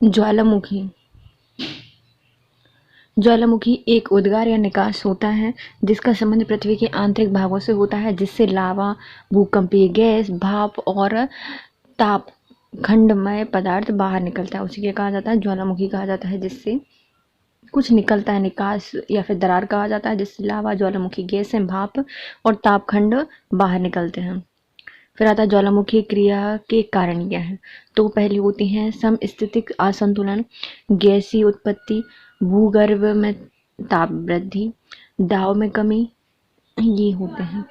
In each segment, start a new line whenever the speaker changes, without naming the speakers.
ज्वालामुखी। ज्वालामुखी एक उद्गार या निकास होता है जिसका संबंध पृथ्वी के आंतरिक भागों से होता है, जिससे लावा, भूकंपीय गैस, भाप और ताप खंडमय पदार्थ बाहर निकलता है। उसी के कहा जाता है ज्वालामुखी कहा जाता है, जिससे कुछ निकलता है, निकास या फिर दरार कहा जाता है, जिससे लावा, ज्वालामुखी गैस है, भाप और ताप खंड बाहर निकलते हैं। फिर आता है ज्वालामुखी क्रिया के कारण क्या है। तो पहली होती है समस्थितिक असंतुलन, गैसीय उत्पत्ति, भूगर्भ में ताप वृद्धि, दाब में कमी, ये होते हैं।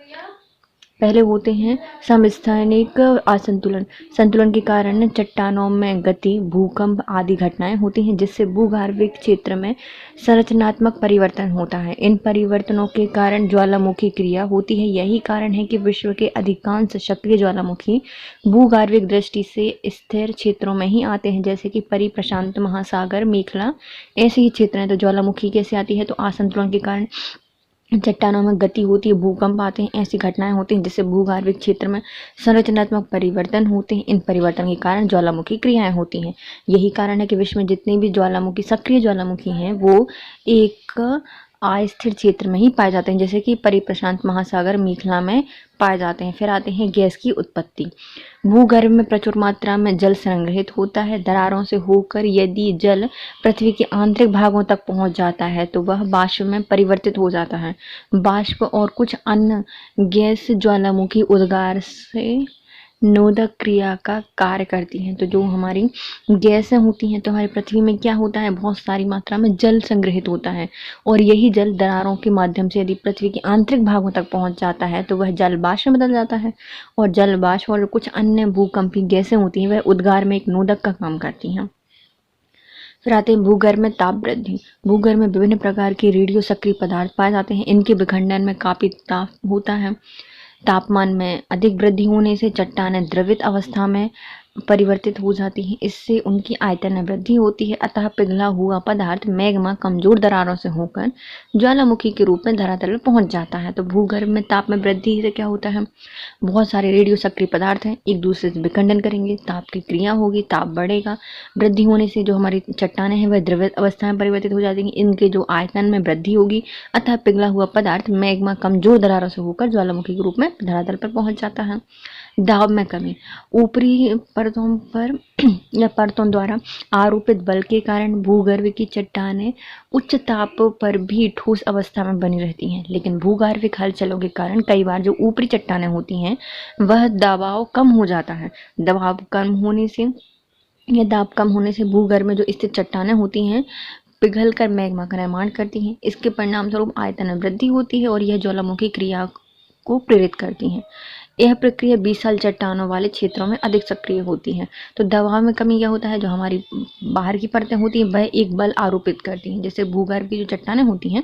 पहले होते हैं समस्थानिक असंतुलन। संतुलन के कारण चट्टानों में गति, भूकंप आदि घटनाएं होती हैं, जिससे भूगर्भिक क्षेत्र में संरचनात्मक परिवर्तन होता है। इन परिवर्तनों के कारण ज्वालामुखी क्रिया होती है। यही कारण है कि विश्व के अधिकांश सक्रिय ज्वालामुखी भूगर्भिक दृष्टि से स्थिर क्षेत्रों में ही आते हैं, जैसे कि परिप्रशांत महासागर, मेखला, ऐसे ही क्षेत्र हैं। तो ज्वालामुखी कैसे आती है, तो असंतुलन के कारण चट्टानों में गति होती है, भूकंप आते हैं, ऐसी घटनाएं होती हैं जिससे भूगर्भिक क्षेत्र में संरचनात्मक परिवर्तन होते हैं। इन परिवर्तन के कारण ज्वालामुखी क्रियाएं होती हैं। यही कारण है कि विश्व में जितने भी ज्वालामुखी, सक्रिय ज्वालामुखी हैं, वो एक अस्थिर क्षेत्र में ही पाए जाते हैं, जैसे कि परिप्रशांत महासागर, मेखला में पाए जाते हैं। फिर आते हैं गैस की उत्पत्ति। भूगर्भ में प्रचुर मात्रा में जल संग्रहित होता है। दरारों से होकर यदि जल पृथ्वी के आंतरिक भागों तक पहुंच जाता है तो वह वाष्प में परिवर्तित हो जाता है। वाष्प और कुछ अन्य गैस ज्वालामुखी उद्गार से नोदक क्रिया का कार्य करती हैं। तो जो हमारी गैसें होती हैं, तो हमारी पृथ्वी में क्या होता है, बहुत सारी मात्रा में जल संग्रहित होता है, और यही जल दरारों के माध्यम से यदि पृथ्वी के आंतरिक भागों तक पहुंच जाता है तो वह जल वाष्प में बदल जाता है, और जल वाष्प और कुछ अन्य भूकंपी गैसें होती हैं वह उद्गार में एक नोदक का काम करती हैं। फिर आते हैं भूगर्भ में ताप वृद्धि। भूगर्भ में विभिन्न प्रकार के रेडियो सक्रिय पदार्थ पाए जाते हैं। इनके विखंडन में काफी ताप होता है। तापमान में अधिक वृद्धि होने से चट्टानें द्रवित अवस्था में परिवर्तित हो जाती हैं। इससे उनकी आयतन में वृद्धि होती है, अतः पिघला हुआ पदार्थ मैग्मा कमजोर दरारों से होकर ज्वालामुखी के रूप में धरातल पर पहुंच जाता है। तो भूगर्भ में ताप में वृद्धि से क्या होता है, बहुत सारे रेडियो सक्रिय पदार्थ हैं, एक दूसरे से विखंडन करेंगे, ताप की क्रिया होगी, ताप बढ़ेगा। वृद्धि होने से जो हमारी चट्टानें हैं वह द्रवित अवस्था में परिवर्तित हो जाती हैं। इनके जो आयतन में वृद्धि होगी, अतः पिघला हुआ पदार्थ मैग्मा कमजोर दरारों से होकर ज्वालामुखी के रूप में धरातल पर पहुंच जाता है। दाब में कमी। ऊपरी परतों पर या परतों द्वारा आरोपित बल के कारण भूगर्भ की चट्टानें उच्च ताप पर भी ठोस अवस्था में बनी रहती हैं, लेकिन भूगर्भिक हलचलों के कारण कई बार जो ऊपरी चट्टानें होती हैं वह दबाव कम हो जाता है। दबाव कम होने से या दाब कम होने से भूगर्भ में जो स्थित चट्टानें होती हैं पिघल कर मैग्मा का निर्माण करती हैं। इसके परिणाम स्वरूप आयतन में वृद्धि होती है और यह ज्वालामुखी क्रिया को प्रेरित करती हैं। यह प्रक्रिया विशाल चट्टानों वाले क्षेत्रों में अधिक सक्रिय होती है। तो दबाव में कमी क्या होता है, जो हमारी बाहर की परतें होती हैं वह एक बल आरोपित करती हैं। जैसे भूगर्भ की जो चट्टानें होती हैं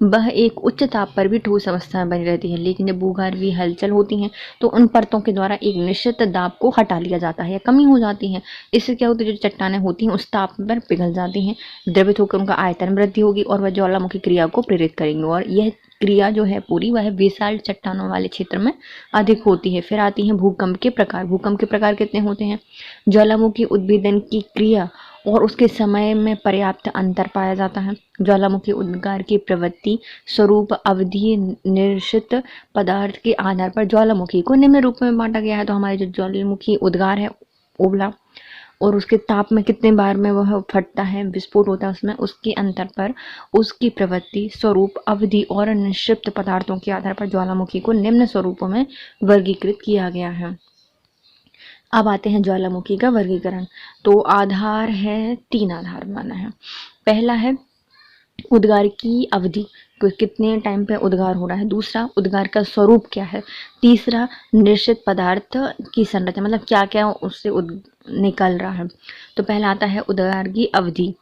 वह एक उच्च ताप पर भी ठोस अवस्था में बनी रहती है, लेकिन जब भूगर्भीय हलचल होती हैं तो उन परतों के द्वारा एक निश्चित दाब को हटा लिया जाता है या कमी हो जाती है। इससे क्या होता है, जो चट्टानें होती हैं उस ताप पर पिघल जाती हैं, द्रवित होकर उनका आयतन वृद्धि होगी और वह ज्वालामुखी क्रिया को प्रेरित करेंगे, और यह क्रिया जो है पूरी वह विशाल चट्टानों वाले क्षेत्र में अधिक होती है। फिर आती हैं भूकंप के प्रकार। भूकंप के प्रकार कितने होते हैं, ज्वालामुखी उद्भेदन की क्रिया और उसके समय में पर्याप्त अंतर पाया जाता है। ज्वालामुखी उद्गार की प्रवृत्ति, स्वरूप, अवधि, निश्चित पदार्थ के आधार पर ज्वालामुखी को निम्न रूप में बांटा गया है। तो हमारे जो ज्वालामुखी उद्गार है उबला, और उसके ताप में कितने बार में वह फटता है, विस्फोट होता है उसमें, उसके अंतर पर उसकी प्रवृत्ति, स्वरूप, अवधि और निक्षिप्त पदार्थों के आधार पर ज्वालामुखी को निम्न स्वरूपों में वर्गीकृत किया गया है। अब आते हैं ज्वालामुखी का वर्गीकरण। तो आधार है, 3 आधार माना है। पहला है उद्गार की अवधि, कितने टाइम पे उद्गार हो रहा है। दूसरा, उद्गार का स्वरूप क्या है। तीसरा, निश्चित पदार्थ की संरचना, मतलब क्या क्या उससे निकल रहा है। तो पहला आता है उद्गार की अवधि,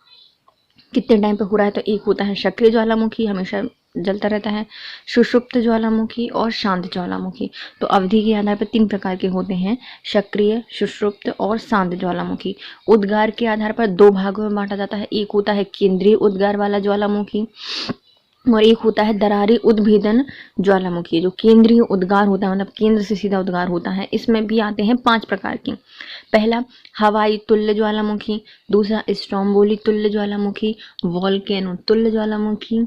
कितने टाइम पे हो रहा है। तो एक होता है सक्रिय ज्वालामुखी, हमेशा जलता रहता है, सुषुप्त ज्वालामुखी और शांत ज्वालामुखी। तो अवधि के आधार पर 3 प्रकार के होते हैं, सक्रिय, सुषुप्त और शांत ज्वालामुखी। उद्गार के आधार पर 2 भागों में बांटा जाता है। एक होता है केंद्रीय उद्गार वाला ज्वालामुखी, और एक होता है दरारी उद्भेदन ज्वालामुखी, जो केंद्रीय उद्गार होता है, मतलब केंद्र से सीधा उद्गार होता है। इसमें भी आते हैं 5 प्रकार के। पहला हवाई तुल्य ज्वालामुखी, दूसरा स्ट्रोम्बोली तुल्य ज्वालामुखी, वोल्केनो तुल्य ज्वालामुखी,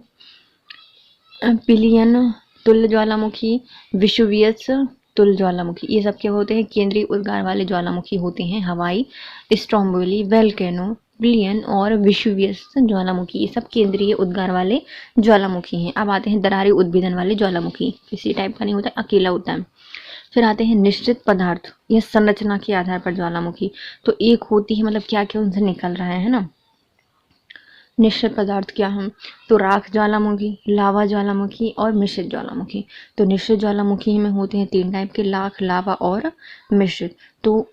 पिलियन तुल्य ज्वालामुखी, विशुवियस तुल्य ज्वालामुखी। ये सब क्या होते हैं? केंद्रीय उद्गार वाले ज्वालामुखी होते हैं। हवाई, स्ट्रोम्बोली, वोल्केनो, पिलियन और विशुवियस ज्वालामुखी, ये सब केंद्रीय उद्गार वाले ज्वालामुखी हैं। अब आते हैं दरारी उद्भेदन वाले ज्वालामुखी। किसी टाइप का नहीं होता, अकेला होता है। फिर आते हैं निश्चित पदार्थ या संरचना के आधार पर ज्वालामुखी। तो एक होती है, मतलब क्या क्या उनसे निकल रहा है ना। निश्चित पदार्थ क्या है? तो राख ज्वालामुखी, लावा ज्वालामुखी और मिश्रित ज्वालामुखी। तो निश्चित ज्वालामुखी में होते हैं 3 टाइप के, लाख, लावा और मिश्रित। तो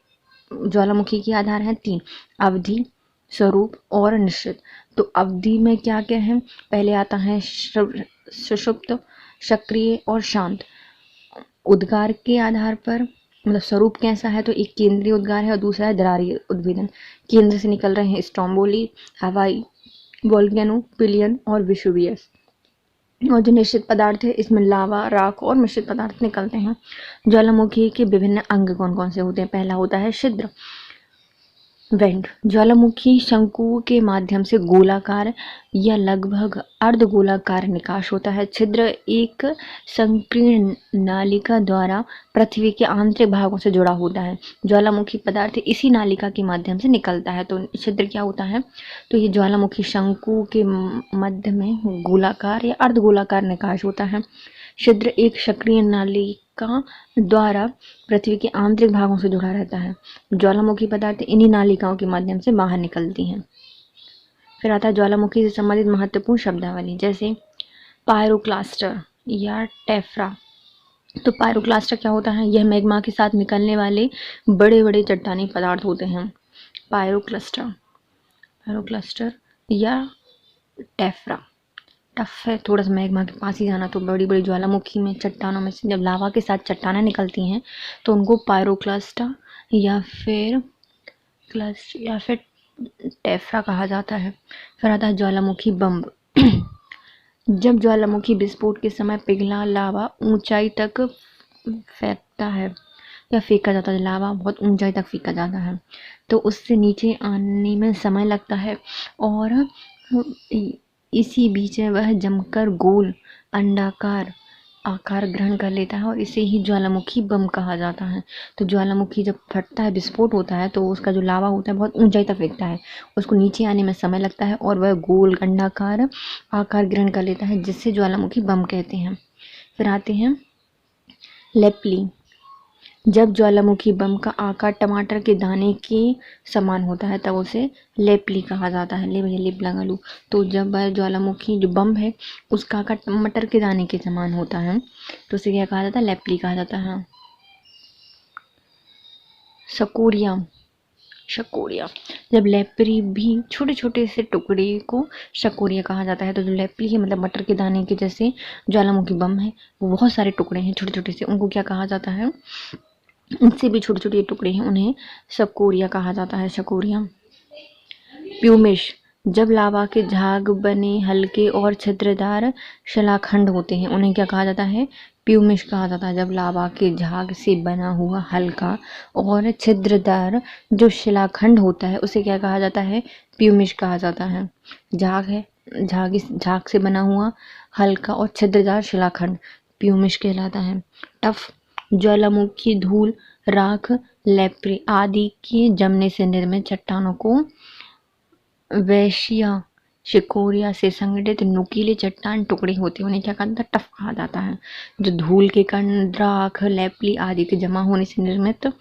ज्वालामुखी के आधार हैं 3, अवधि, स्वरूप और निश्चित। तो अवधि में क्या क्या है? पहले आता है सुषुप्त, सक्रिय और शांत। उद्गार के आधार पर, मतलब स्वरूप कैसा है, तो एक केंद्रीय उद्गार है और दूसरा है दरारी उद्भेदन। केंद्र से निकल रहे हैं स्ट्रोम्बोली, हवाई, वोल्केनो, पिलियन और विशुवियस। और जो निश्चित पदार्थ है, इसमें लावा, राख और मिश्रित पदार्थ निकलते हैं। ज्वालामुखी के विभिन्न अंग कौन कौन से होते हैं? पहला होता है छिद्र, वेंट। ज्वालामुखी शंकु के माध्यम से गोलाकार या लगभग अर्धगोलाकार निकास होता है। छिद्र एक संकीर्ण नालिका द्वारा पृथ्वी के आंतरिक भागों से जुड़ा होता है। ज्वालामुखी पदार्थ इसी नालिका के माध्यम से निकलता है। तो छिद्र क्या होता है? तो ये ज्वालामुखी शंकु के मध्य में गोलाकार या अर्धगोलाकार निकास होता है। छिद्र एक सक्रिय नालिका द्वारा पृथ्वी के आंतरिक भागों से जुड़ा रहता है। ज्वालामुखी पदार्थ इन्हीं नालिकाओं के माध्यम से बाहर निकलती हैं। फिर आता है ज्वालामुखी से संबंधित महत्वपूर्ण शब्दावली, जैसे पायरोक्लास्टर या टेफ्रा। तो पायरोक्लास्टर क्या होता है? यह मैग्मा के साथ निकलने वाले बड़े बड़े चट्टानी पदार्थ होते हैं। पायरोक्लस्टर या टेफ्रा। टफ है थोड़ा सा, मैग्मा के पास ही जाना। तो बड़ी बड़ी ज्वालामुखी में, चट्टानों में से जब लावा के साथ चट्टानें निकलती हैं तो उनको पायरोक्लस्टा या फिर टेफ्रा कहा जाता है। फिर आता है ज्वालामुखी बम। जब ज्वालामुखी विस्फोट के समय पिघला लावा ऊंचाई तक फेंकता है या फेंका जाता है, लावा बहुत ऊंचाई तक फेंका जाता है, तो उससे नीचे आने में समय लगता है और इसी बीच में वह जमकर गोल अंडाकार आकार ग्रहण कर लेता है और इसे ही ज्वालामुखी बम कहा जाता है। तो ज्वालामुखी जब फटता है, विस्फोट होता है, तो उसका जो लावा होता है बहुत ऊंचाई तक फेंकता है, उसको नीचे आने में समय लगता है और वह गोल अंडाकार आकार ग्रहण कर लेता है, जिससे ज्वालामुखी बम कहते हैं। फिर आते हैं लेपली। जब ज्वालामुखी बम का आकार टमाटर के दाने के समान होता है तब उसे लेपली कहा जाता है। ले भैया लेप लगा लूँ। तो जब ज्वालामुखी जो बम है उसका आकार टमाटर के दाने के समान होता है तो उसे क्या कहा जाता है? लेपली कहा जाता है। शकोरिया। जब लेपरी भी छोटे छोटे से टुकड़े को शकोरिया कहा जाता है। तो जो लेपरी है, मतलब मटर के दाने के जैसे ज्वालामुखी बम है, वो बहुत सारे टुकड़े हैं छोटे छोटे से, उनको क्या कहा जाता है? उनसे भी छोटे छोटे टुकड़े हैं, उन्हें शकोरिया कहा जाता है। शकोरिया। प्यूमिश। जब लावा के झाग बने हल्के और छिद्रदार शिलाखंड होते हैं, उन्हें क्या कहा जाता है? प्यूमिश कहा जाता है। जब लावा के झाग से बना हुआ हल्का और छिद्रदार जो शिलाखंड होता है उसे क्या कहा जाता है? प्यूमिश कहा जाता है। झाग है, झाग से बना हुआ हल्का और छिद्रदार शिलाखंड प्यूमिश कहलाता है। टफ। ज्वालामुखी धूल, राख, लेप्रे आदि के जमने से निर्मित चट्टानों को वैशिया शिकोरिया से संगठित नुकीले चट्टान टुकड़े होते हैं, उन्हें क्या कहा जाता है? टफ कहा जाता है। जो धूल के कण, राख, लेपली आदि के जमा होने से निर्मित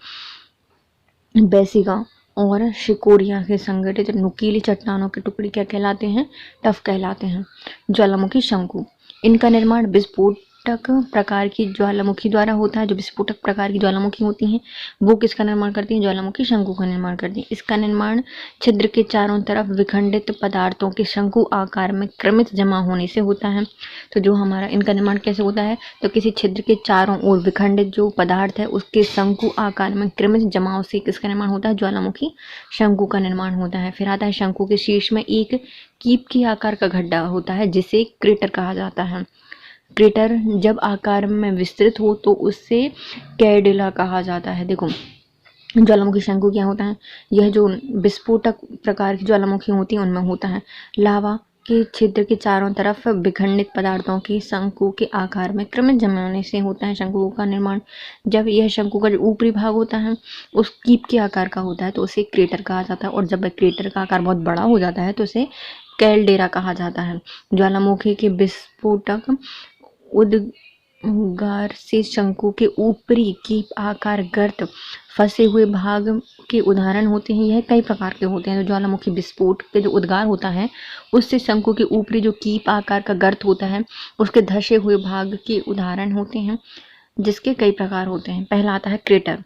बेसिका और शिकोरिया से संगठित नुकीली चट्टानों के टुकड़े क्या कहलाते हैं? टफ कहलाते हैं। ज्वालामुखी शंकु। इनका निर्माण विस्फोट प्रकार की ज्वालामुखी द्वारा होता है। जो विस्फोटक प्रकार की ज्वालामुखी होती हैं वो किसका निर्माण करती हैं? ज्वालामुखी शंकु का निर्माण करती हैं। इसका निर्माण छिद्र के चारों तरफ विखंडित पदार्थों के शंकु आकार में क्रमित जमा होने से होता है। तो जो हमारा इनका निर्माण कैसे होता है? तो किसी छिद्र के चारों ओर विखंडित जो पदार्थ है उसके शंकु आकार में क्रमित जमाव से किसका निर्माण होता है? ज्वालामुखी शंकु का निर्माण होता है। फिर आता है शंकु के शीर्ष में एक कीप के आकार का गड्ढा होता है जिसे क्रेटर कहा जाता है। क्रेटर जब आकार में विस्तृत हो तो उससे कैडिला कहा जाता है। देखो ज्वालामुखी शंकु क्या होता है? यह जो विस्फोटक प्रकार की ज्वालामुखी होती है उनमें होता है लावा के छिद्र के चारों तरफ विखंडित पदार्थों के शंकु के आकार में क्रमित जमाने से होता है शंकु का निर्माण। जब यह शंकु का जो ऊपरी भाग होता है उस कीप के आकार का होता है तो उसे क्रेटर कहा जाता है, और जब क्रेटर का आकार बहुत बड़ा हो जाता है तो उसे कैल्डेरा कहा जाता है। ज्वालामुखी के विस्फोटक उद्गार से शंकु के ऊपरी कीप आकार गर्त फंसे हुए भाग के उदाहरण होते हैं। यह कई प्रकार के होते हैं। तो ज्वालामुखी विस्फोट के जो उद्गार होता है उससे शंकु के ऊपरी जो कीप आकार का गर्त होता है उसके धसे हुए भाग के उदाहरण होते हैं, जिसके कई प्रकार होते हैं। पहला आता है क्रेटर।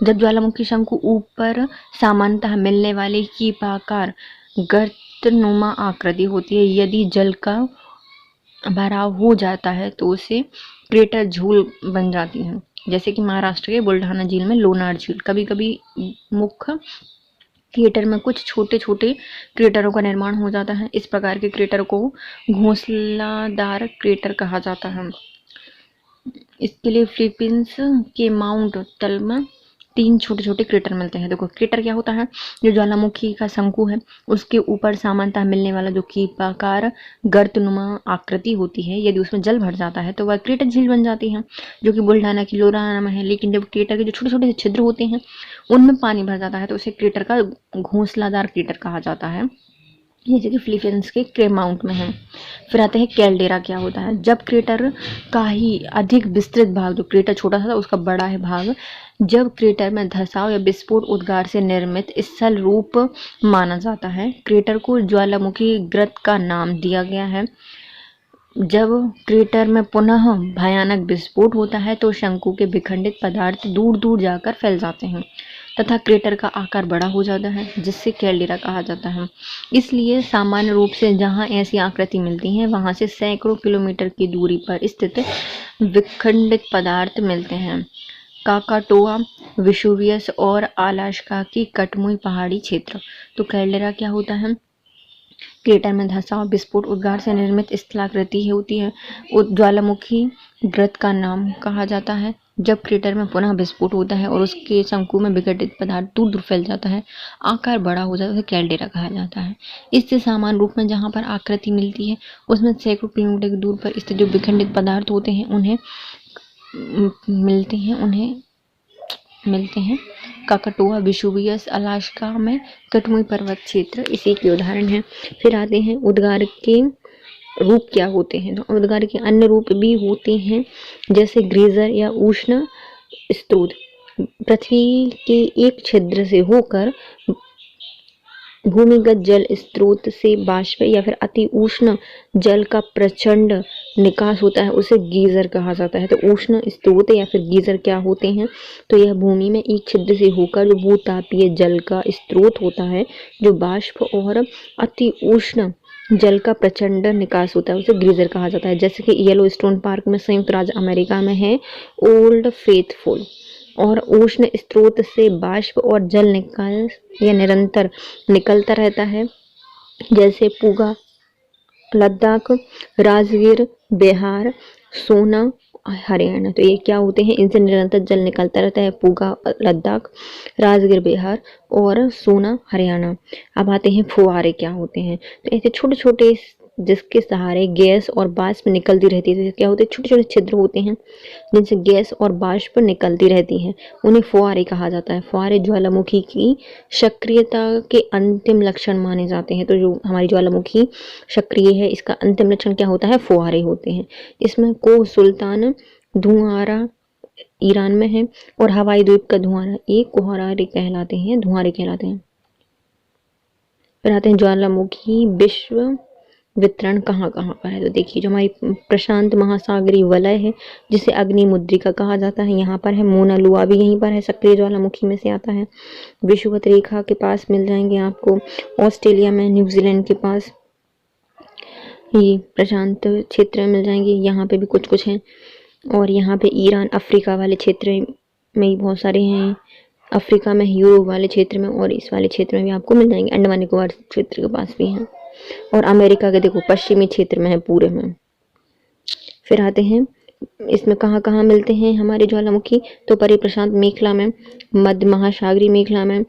जब ज्वालामुखी शंकु ऊपर सामान्यतः मिलने वाले कीप आकार गर्तनुमा आकृति होती है, यदि जल का भराव हो जाता है तो उसे क्रेटर झील बन जाती है। जैसे कि महाराष्ट्र के बुल्ढाना झील में लोनार झील। कभी कभी मुख्य क्रेटर में कुछ छोटे छोटे क्रेटरों का निर्माण हो जाता है। इस प्रकार के क्रेटर को घोंसलादार क्रेटर कहा जाता है। इसके लिए फिलीपींस के माउंट तल में 3 छोटे छोटे क्रेटर मिलते हैं। देखो क्रेटर क्या होता है? जो ज्वालामुखी का शंकु है उसके ऊपर सामान्यतः मिलने वाला जो कीपाकार गर्तनुमा आकृति होती है, यदि उसमें जल भर जाता है तो वह क्रेटर झील बन जाती है, जो कि बुल्ढाना की लोनार में है। लेकिन जब क्रेटर के जो छोटे छोटे छिद्र होते हैं उनमें पानी भर जाता है तो उसे क्रेटर का घोंसलादार क्रेटर कहा जाता है, जैसे कि फिलीपींस के क्रे माउंट में है। फिर आते हैं कैल्डेरा क्या होता है? जब क्रेटर का ही अधिक विस्तृत भाग, जो क्रेटर छोटा था उसका बड़ा है भाग, जब क्रेटर में धसाव या विस्फोट उद्गार से निर्मित स्थल रूप माना जाता है। क्रेटर को ज्वालामुखी गर्त का नाम दिया गया है। जब क्रेटर में पुनः भयानक विस्फोट होता है तो शंकु के विखंडित पदार्थ दूर दूर जाकर फैल जाते हैं तथा क्रेटर का आकार बड़ा हो जाता है, जिससे कैल्डेरा कहा जाता है। इसलिए सामान्य रूप से जहां ऐसी आकृति मिलती है वहां से सैकड़ों किलोमीटर की दूरी पर स्थित विखंडित पदार्थ मिलते हैं। काकाटोआ, वेसुवियस और अलास्का की कटमुई पहाड़ी क्षेत्र। तो कैल्डेरा क्या होता है? क्रेटर में धंसाव विस्फोट उद्गार से निर्मित स्थलाकृति होती है। ज्वालामुखी गर्त का नाम कहा जाता है। जब क्रेटर में पुनः विस्फोट होता है और उसके शंकु में विघटित पदार्थ दूर दूर फैल जाता है, आकार बड़ा हो जाता है, तो कैल्डेरा कहा जाता है। इससे सामान्य रूप में जहाँ पर आकृति मिलती है उसमें सैकड़ों किलोमीटर की दूर पर स्थित जो विखंडित पदार्थ होते हैं उन्हें मिलते हैं काकाटोआ, वेसुवियस, अलास्का में कटमुई पर्वत क्षेत्र इसी के उदाहरण हैं। फिर आते हैं उद्गार के रूप क्या होते हैं। तो उद्गार के अन्य रूप भी होते हैं, जैसे ग्रेजर या उष्ण स्रोत। पृथ्वी के एक छिद्र से होकर भूमिगत जल स्रोत से बाष्प या फिर अति उष्ण जल का प्रचंड निकास होता है, उसे गीजर कहा जाता है। तो उष्ण स्रोत या फिर गीजर क्या होते हैं? तो यह भूमि में एक छिद्र से होकर जो भूतापीय जल का स्रोत होता है, जो बाष्प और अति उष्ण जल का प्रचंड निकास होता है, उसे गीजर कहा जाता है। जैसे कि येलोस्टोन पार्क में संयुक्त राज्य अमेरिका में है ओल्ड फेथफुल। और उष्ण स्रोत से बाष्प और जल निकाल या निरंतर निकलता रहता है, जैसे पूगा, लद्दाख, राजगीर, बिहार, सोना, हरियाणा। तो ये क्या होते हैं? इनसे निरंतर जल निकलता रहता है, पूगा, लद्दाख, राजगीर, बिहार और सोना, हरियाणा। अब आते हैं फुहारे क्या होते हैं। तो ऐसे छोटे छोटे जिसके सहारे गैस और वाष्प निकलती रहती है, क्या होते हैं? छोटे छोटे छिद्र होते हैं जिनसे गैस और वाष्प निकलती रहती है, उन्हें फुहारे कहा जाता है। फुहारे ज्वालामुखी की सक्रियता के अंतिम लक्षण माने जाते हैं। तो जो हमारी ज्वालामुखी सक्रिय है इसका अंतिम लक्षण क्या होता है? फुहारे होते हैं। इसमें को सुल्तान धुआरा ईरान में है और हवाई द्वीप का धुआरा एक कुहारे कहलाते हैं। फिर आते हैं ज्वालामुखी विश्व वितरण कहाँ कहाँ पर है। तो देखिए जो हमारी प्रशांत महासागरीय वलय है जिसे अग्निमुद्रिका कहा जाता है, यहाँ पर है। मोना लुआ भी यहीं पर है, सक्रिय ज्वालामुखी में से आता है। विषुवत रेखा के पास मिल जाएंगे आपको, ऑस्ट्रेलिया में, न्यूजीलैंड के पास ये प्रशांत क्षेत्र में मिल जाएंगे, यहाँ पे भी कुछ कुछ हैं। और यहाँ पे ईरान, अफ्रीका वाले क्षेत्र में ही बहुत सारे हैं, अफ्रीका में, यूरोप वाले क्षेत्र में, और इस वाले क्षेत्र में भी आपको मिल जाएंगे। अंडमान निकोबार क्षेत्र के पास भी हैं, और अमेरिका के देखो पश्चिमी क्षेत्र में है पूरे में। फिर आते हैं इसमें कहाँ कहाँ मिलते हैं हमारे ज्वालामुखी, तो परिप्रशांत मेखला में, मध्य महासागरीय मेखला में,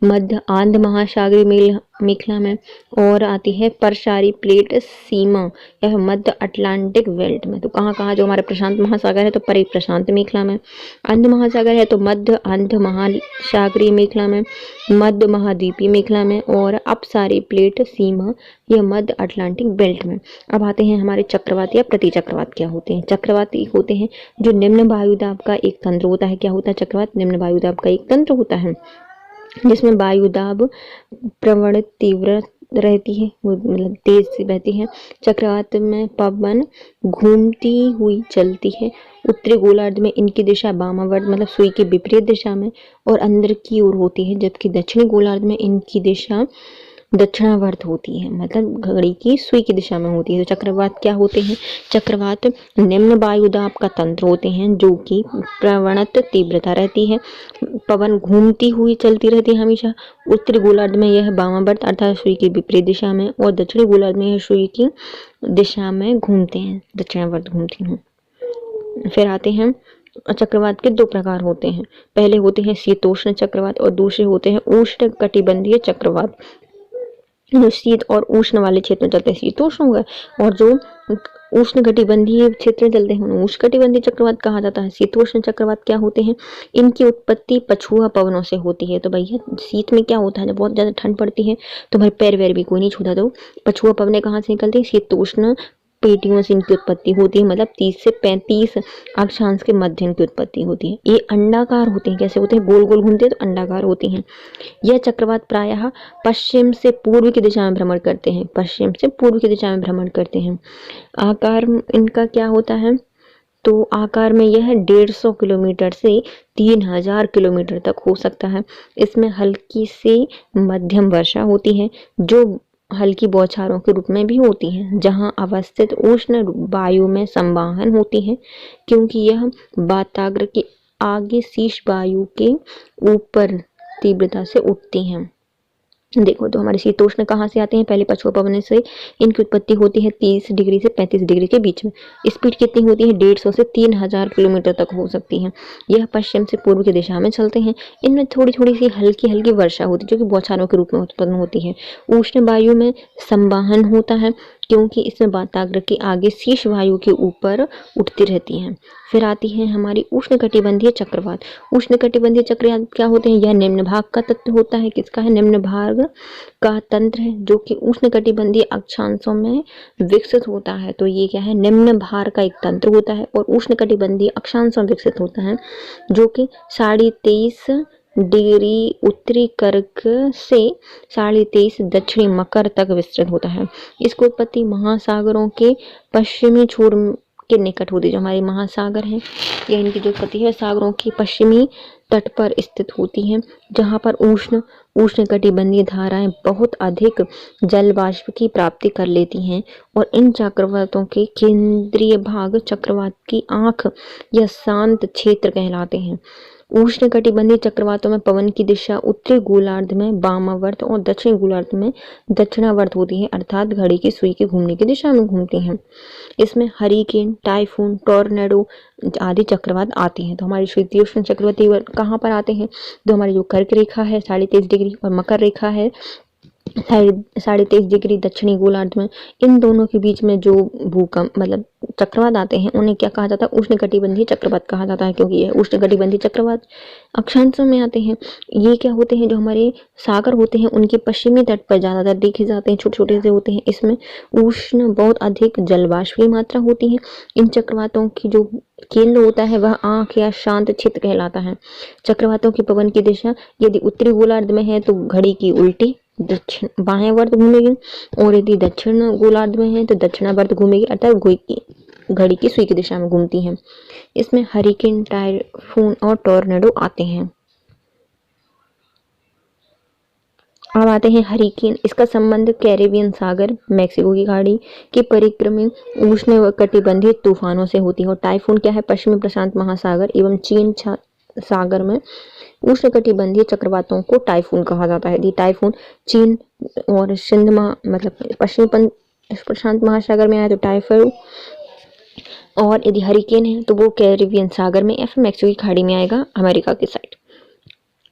मध्य आंध्र महासागरीय मेखला में, और आती है परसारी प्लेट सीमा या मध्य अटलांटिक बेल्ट में। तो कहाँ कहाँ जो हमारे प्रशांत महासागर है तो परिप्रशांत मेखला में, अंध महासागर है तो मध्य अंध महासागरीय मेखला में, मध्य महाद्वीपीय मेखला में, और अपसारी प्लेट सीमा यह मध्य अटलांटिक बेल्ट में। अब आते हैं हमारे चक्रवात या प्रतिचक्रवात क्या होते हैं। चक्रवात एक होते हैं जो निम्न वायुदाब का एक तंत्र होता है। क्या होता है चक्रवात? निम्न वायुदाब का एक तंत्र होता है जिसमें वायुदाब प्रवण तीव्र रहती है, वो मतलब तेज से बहती है। चक्रवात में पवन घूमती हुई चलती है। उत्तरी गोलार्ध में इनकी दिशा वामावर्त मतलब सुई की विपरीत दिशा में और अंदर की ओर होती है, जबकि दक्षिणी गोलार्ध में इनकी दिशा दक्षिणावर्त होती है, मतलब घड़ी की सुई की दिशा में होती है। तो चक्रवात क्या होते हैं? चक्रवात निम्न वायुदाब का तंत्र होते हैं जो कि प्रवणत तीव्रता रहती है, पवन घूमती हुई चलती रहती है हमेशा। उत्तरी गोलार्ध में यह वामावर्त अर्थात सुई की विपरीत दिशा में, और दक्षिणी गोलार्ध में यह सुई की दिशा में घूमते हैं, दक्षिणावर्त घूमती हैं। फिर आते हैं चक्रवात के दो प्रकार होते हैं। पहले होते हैं शीतोष्ण चक्रवात और दूसरे होते हैं उष्ण कटिबंधीय चक्रवात। जो शीत और उष्ण वाले क्षेत्र में चलते हैं शीतोष्ण हो गए, और जो उष्ण कटिबंधीय क्षेत्र में चलते हैं उन्हें उष्ण कटिबंधीय चक्रवात कहा जाता है। शीतोष्ण चक्रवात क्या होते हैं? इनकी उत्पत्ति पछुआ पवनों से होती है। तो भैया शीत में क्या होता है, जब बहुत ज्यादा ठंड पड़ती है तो भाई पैर वैर भी कोई नहीं छूता, तो पछुआ पवनें कहाँ से निकलती है? शीतोष्ण पेटियों से इनकी उत्पत्ति होती है, मतलब 30 से 35 अक्षांश के मध्य इनकी उत्पत्ति होती है। ये अंडाकार होते हैं। कैसे होते हैं? गोल गोल घूमते हैं तो अंडाकार होती हैं। यह चक्रवात प्रायः पश्चिम से पूर्व की दिशा में भ्रमण करते हैं, पश्चिम से पूर्व की दिशा में भ्रमण करते हैं। आकार इनका क्या होता है? तो आकार में यह 150 किलोमीटर से 3000 किलोमीटर तक हो सकता है। इसमें हल्की से मध्यम वर्षा होती है जो हल्की बौछारों के रूप में भी होती है, जहां अवस्थित उष्ण वायु में संवाहन होती है, क्योंकि यह वाताग्र के आगे शीर्ष वायु के ऊपर तीव्रता से उठती हैं। देखो तो हमारे शीतोष्ण कहाँ से आते हैं? पहले पछुआ पवन से इनकी उत्पत्ति होती है 30 डिग्री से 35 डिग्री के बीच में। स्पीड कितनी होती है? 150 से 3000 किलोमीटर तक हो सकती है। यह पश्चिम से पूर्व की दिशा में चलते हैं। इनमें थोड़ी थोड़ी सी हल्की हल्की वर्षा होती है जो कि बौछारों के रूप में उत्पन्न होती है। उष्ण वायु में संवाहन होता है क्योंकि इसमें वाताग्र के आगे शीर्ष वायु के ऊपर उठती रहती हैं। फिर आती है हमारी उष्ण कटिबंधीय चक्रवात। उष्ण कटिबंधीय चक्रवात क्या होते हैं? यह निम्न भाग का तत्व होता है। किसका है? निम्न भाग का तंत्र है जो कि उष्ण कटिबंधीय अक्षांशों में विकसित होता है। तो ये क्या है? निम्न भार का एक तंत्र होता है और उष्ण कटिबंधीय अक्षांशों में विकसित होता है, जो कि 23.5 डिग्री उत्तरी कर्क से 23.5 दक्षिणी मकर तक विस्तृत होता है। इसकी उत्पत्ति महासागरों के पश्चिमी छोर के निकट होती है। जो हमारे महासागर हैं या इनकी जो उत्पत्ति है सागरों के पश्चिमी तट पर स्थित होती है, जहां पर उष्ण कटिबंधीय धाराएं बहुत अधिक जल वाष्प की प्राप्ति कर लेती हैं, और इन चक्रवातों के केंद्रीय भाग चक्रवात की आंख या शांत क्षेत्र कहलाते हैं। उष्ण कटिबंधीय चक्रवातों में पवन की दिशा उत्तरी गोलार्ध में वामावर्त और दक्षिणी गोलार्ध में दक्षिणावर्त होती है, अर्थात घड़ी की सुई के घूमने की दिशा में घूमती हैं। इसमें हरिकेन, टाइफून, टॉर्नेडो आदि चक्रवात आते हैं। तो हमारी शीतोष्ण चक्रवाती कहाँ पर आते हैं? तो हमारी जो कर्क रेखा है 23.5 डिग्री और मकर रेखा है 23.5 डिग्री दक्षिणी गोलार्ध में, इन दोनों के बीच में जो भूकंप मतलब चक्रवात आते हैं उन्हें क्या कहा जाता है? उष्ण कटिबंधीय चक्रवात कहा जाता है, क्योंकि यह उष्ण कटिबंधीय चक्रवात अक्षांशों में आते हैं। ये क्या होते हैं? जो हमारे सागर होते हैं उनके पश्चिमी तट पर ज्यादातर देखे जाते हैं, छोटे छोटे से होते हैं। इसमें उष्ण बहुत अधिक जलवाष्प की मात्रा होती है। इन चक्रवातों की जो केंद्र होता है वह आंख या शांत क्षेत्र कहलाता है। चक्रवातों की पवन की दिशा यदि उत्तरी गोलार्ध में है तो घड़ी की उल्टी दक्षिण बाह्यावर्त घूमेगी, और यदि दक्षिण गोलार्ध में है तो दक्षिणावर्त घूमेगी, अर्थात घड़ी की सुई की दिशा में घूमती है। इसमें हरिकेन, टाइफून और टॉर्नेडो आते हैं। अब आते हैं हरिकेन। इसका संबंध कैरेबियन सागर, मैक्सिको की खाड़ी के परिक्रमी उष्णकटिबंधीय तूफानों से होती है। और टाइफून क्या है? पश्चिमी प्रशांत महासागर एवं चीन सागर में उष्णकटिबंधीय चक्रवातों को टाइफून कहा जाता है। यदि टाइफून चीन और सिंध मतलब पश्चिमी प्रशांत महासागर में आए तो टाइफून, और यदि हरिकेन है तो वो कैरेबियन सागर में या फिर मैक्सिको की खाड़ी में आएगा, अमेरिका की साइड।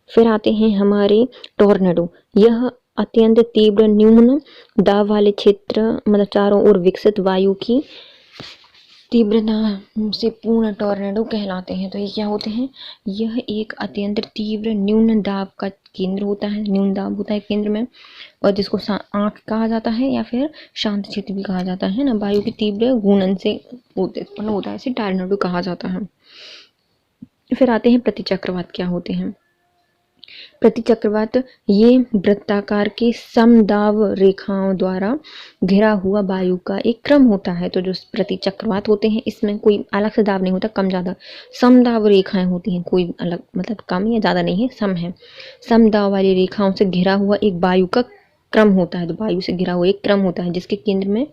फिर आते हैं हमारे टॉर्नेडो। यह अत्यंत तीव्र न्यून दाब वाले क्षेत्र, मतलब चारों ओर विकसित वायु की तीव्रता से पूर्ण टॉर्नेडो कहलाते हैं। तो ये क्या होते हैं? यह एक अत्यंत तीव्र न्यून दाब का केंद्र होता है, न्यून दाब होता है केंद्र में, और जिसको आंख कहा जाता है या फिर शांत क्षेत्र भी कहा जाता है ना। वायु की तीव्र घूर्णन से उत्पन्न होता है, इसे टॉर्नेडो कहा जाता है। फिर आते हैं प्रतिचक्रवात क्या होते हैं। प्रतिचक्रवात ये वृत्ताकार की समदाब रेखाओं द्वारा घिरा हुआ वायु का एक क्रम होता है। तो जो प्रतिचक्रवात होते हैं इसमें कोई अलग से दाब नहीं होता, कम ज़्यादा समदाब रेखाएं होती हैं, कोई अलग मतलब कम या ज़्यादा नहीं है, सम है। समदाब वाली रेखाओं से घिरा हुआ एक वायु का क्रम होता है। तो वायु से घिरा हुआ एक क्रम होता है जिसके केंद्र में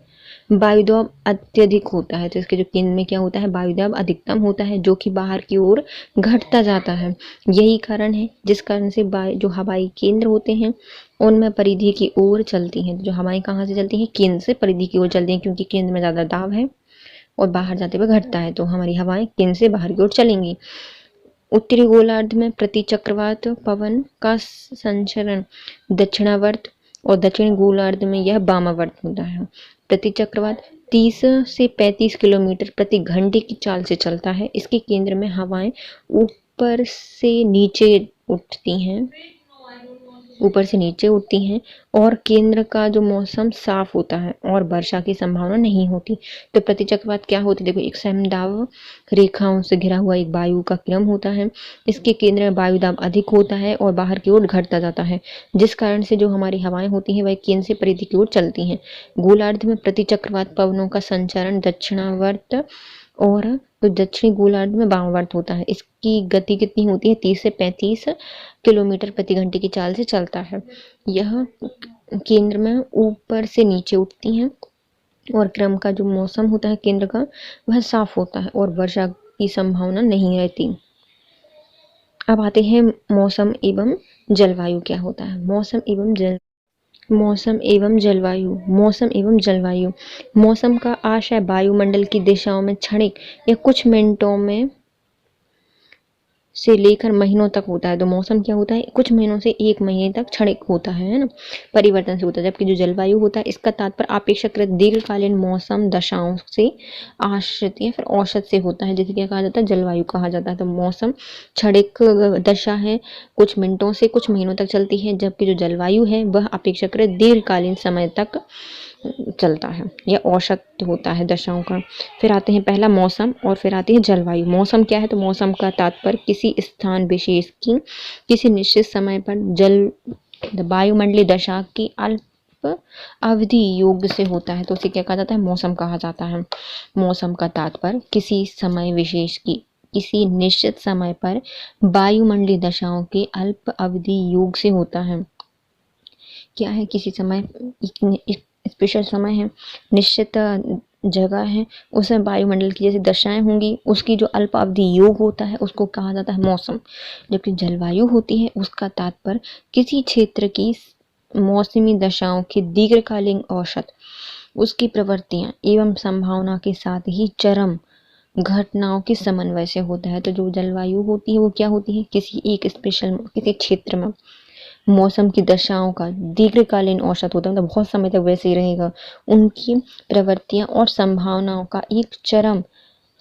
वायुदाब अत्यधिक होता है। तो इसके जो केंद्र में क्या होता है? वायुदाब अधिकतम होता है, जो कि बाहर की ओर घटता जाता है। यही कारण है जिस कारण से जो हवाई केंद्र होते हैं उनमें परिधि की ओर चलती हैं। जो हवाएं कहाँ से चलती हैं? केंद्र से परिधि की ओर चलती हैं, क्योंकि केंद्र में ज़्यादा दाब है और बाहर जाते हुए घटता है, तो हमारी हवाएं केंद्र से बाहर की ओर चलेंगी। उत्तरी गोलार्ध में प्रतिचक्रवात पवन का संचरण दक्षिणावर्त, और दक्षिणी गोलार्ध में यह वामावर्त होता है। प्रतिचक्रवात 30 से 35 किलोमीटर प्रति घंटे की चाल से चलता है। इसके केंद्र में हवाएं ऊपर से नीचे उठती हैं, और केंद्र का जो मौसम साफ होता है और वर्षा की संभावना नहीं होती। तो प्रतिचक्रवात क्या होती है? देखो, एक समदाब रेखाओं से घिरा हुआ एक वायु का क्रम होता है। इसके केंद्र में वायुदाब अधिक होता है और बाहर की ओर घटता जाता है, जिस कारण से जो हमारी हवाएं होती हैं वह केंद्र से परिधि की ओर चलती हैं। गोलार्ध में प्रतिचक्रवात पवनों का संचरण दक्षिणावर्त और तो दक्षिणी गोलार्ध में वामावर्त होता है। इसकी गति कितनी होती है? 30 से 35 किलोमीटर प्रति घंटे की चाल से चलता है। यह केंद्र में ऊपर से नीचे उठती हैं, और क्रम का जो मौसम होता है केंद्र का वह साफ होता है और वर्षा की संभावना नहीं रहती। अब आते हैं मौसम एवं जलवायु क्या होता है। मौसम एवं जलवायु। मौसम का आशय वायुमंडल की दिशाओं में क्षणिक या कुछ मिनटों में से लेकर महीनों तक होता है। तो मौसम क्या होता है? कुछ महीनों से एक महीने तक क्षणिक होता है ना, परिवर्तन से होता है। जबकि जो जलवायु होता है इसका तात्पर्य अपेक्षाकृत दीर्घकालीन मौसम दशाओं से आश्रित या फिर औसत से होता है, जिसे क्या कहा जाता है? जलवायु कहा जाता है। तो मौसम क्षणिक दशा है, कुछ मिनटों से कुछ महीनों तक चलती है, जबकि जो जलवायु है वह अपेक्षाकृत दीर्घकालीन समय तक चलता है या औसत होता है दशाओं का। फिर आते हैं पहला मौसम और फिर आती है जलवायु। मौसम क्या है? तो मौसम का तात्पर्य किसी स्थान विशेष की किसी निश्चित समय पर वायुमंडलीय दशा की अल्प अवधि योग से होता है। तो उसे क्या कहा जाता है? मौसम कहा जाता है। मौसम का तात्पर्य किसी समय विशेष की किसी निश्चित समय पर वायुमंडलीय दशाओं के अल्प अवधि योग से होता है। क्या है? किसी समय स्पेशल समय है, निश्चित जगह है, उसमें वायुमंडल की जैसी दशाएं होंगी, उसकी जो अल्प अवधि योग होता है उसको कहा जाता है मौसम। जबकि जलवायु होती है उसका तात्पर्य किसी क्षेत्र की मौसमी दशाओं की दीर्घकालीन औसत, उसकी प्रवृत्तियां एवं संभावना के साथ ही चरम घटनाओं के समन्वय से होता है। तो जो जलवायु होती है वो क्या होती है? किसी एक स्पेशल किसी क्षेत्र में मौसम की दशाओं का दीर्घकालीन औसत होता है, मतलब बहुत समय तक वैसे ही रहेगा, उनकी प्रवृत्तियां और संभावनाओं का एक चरम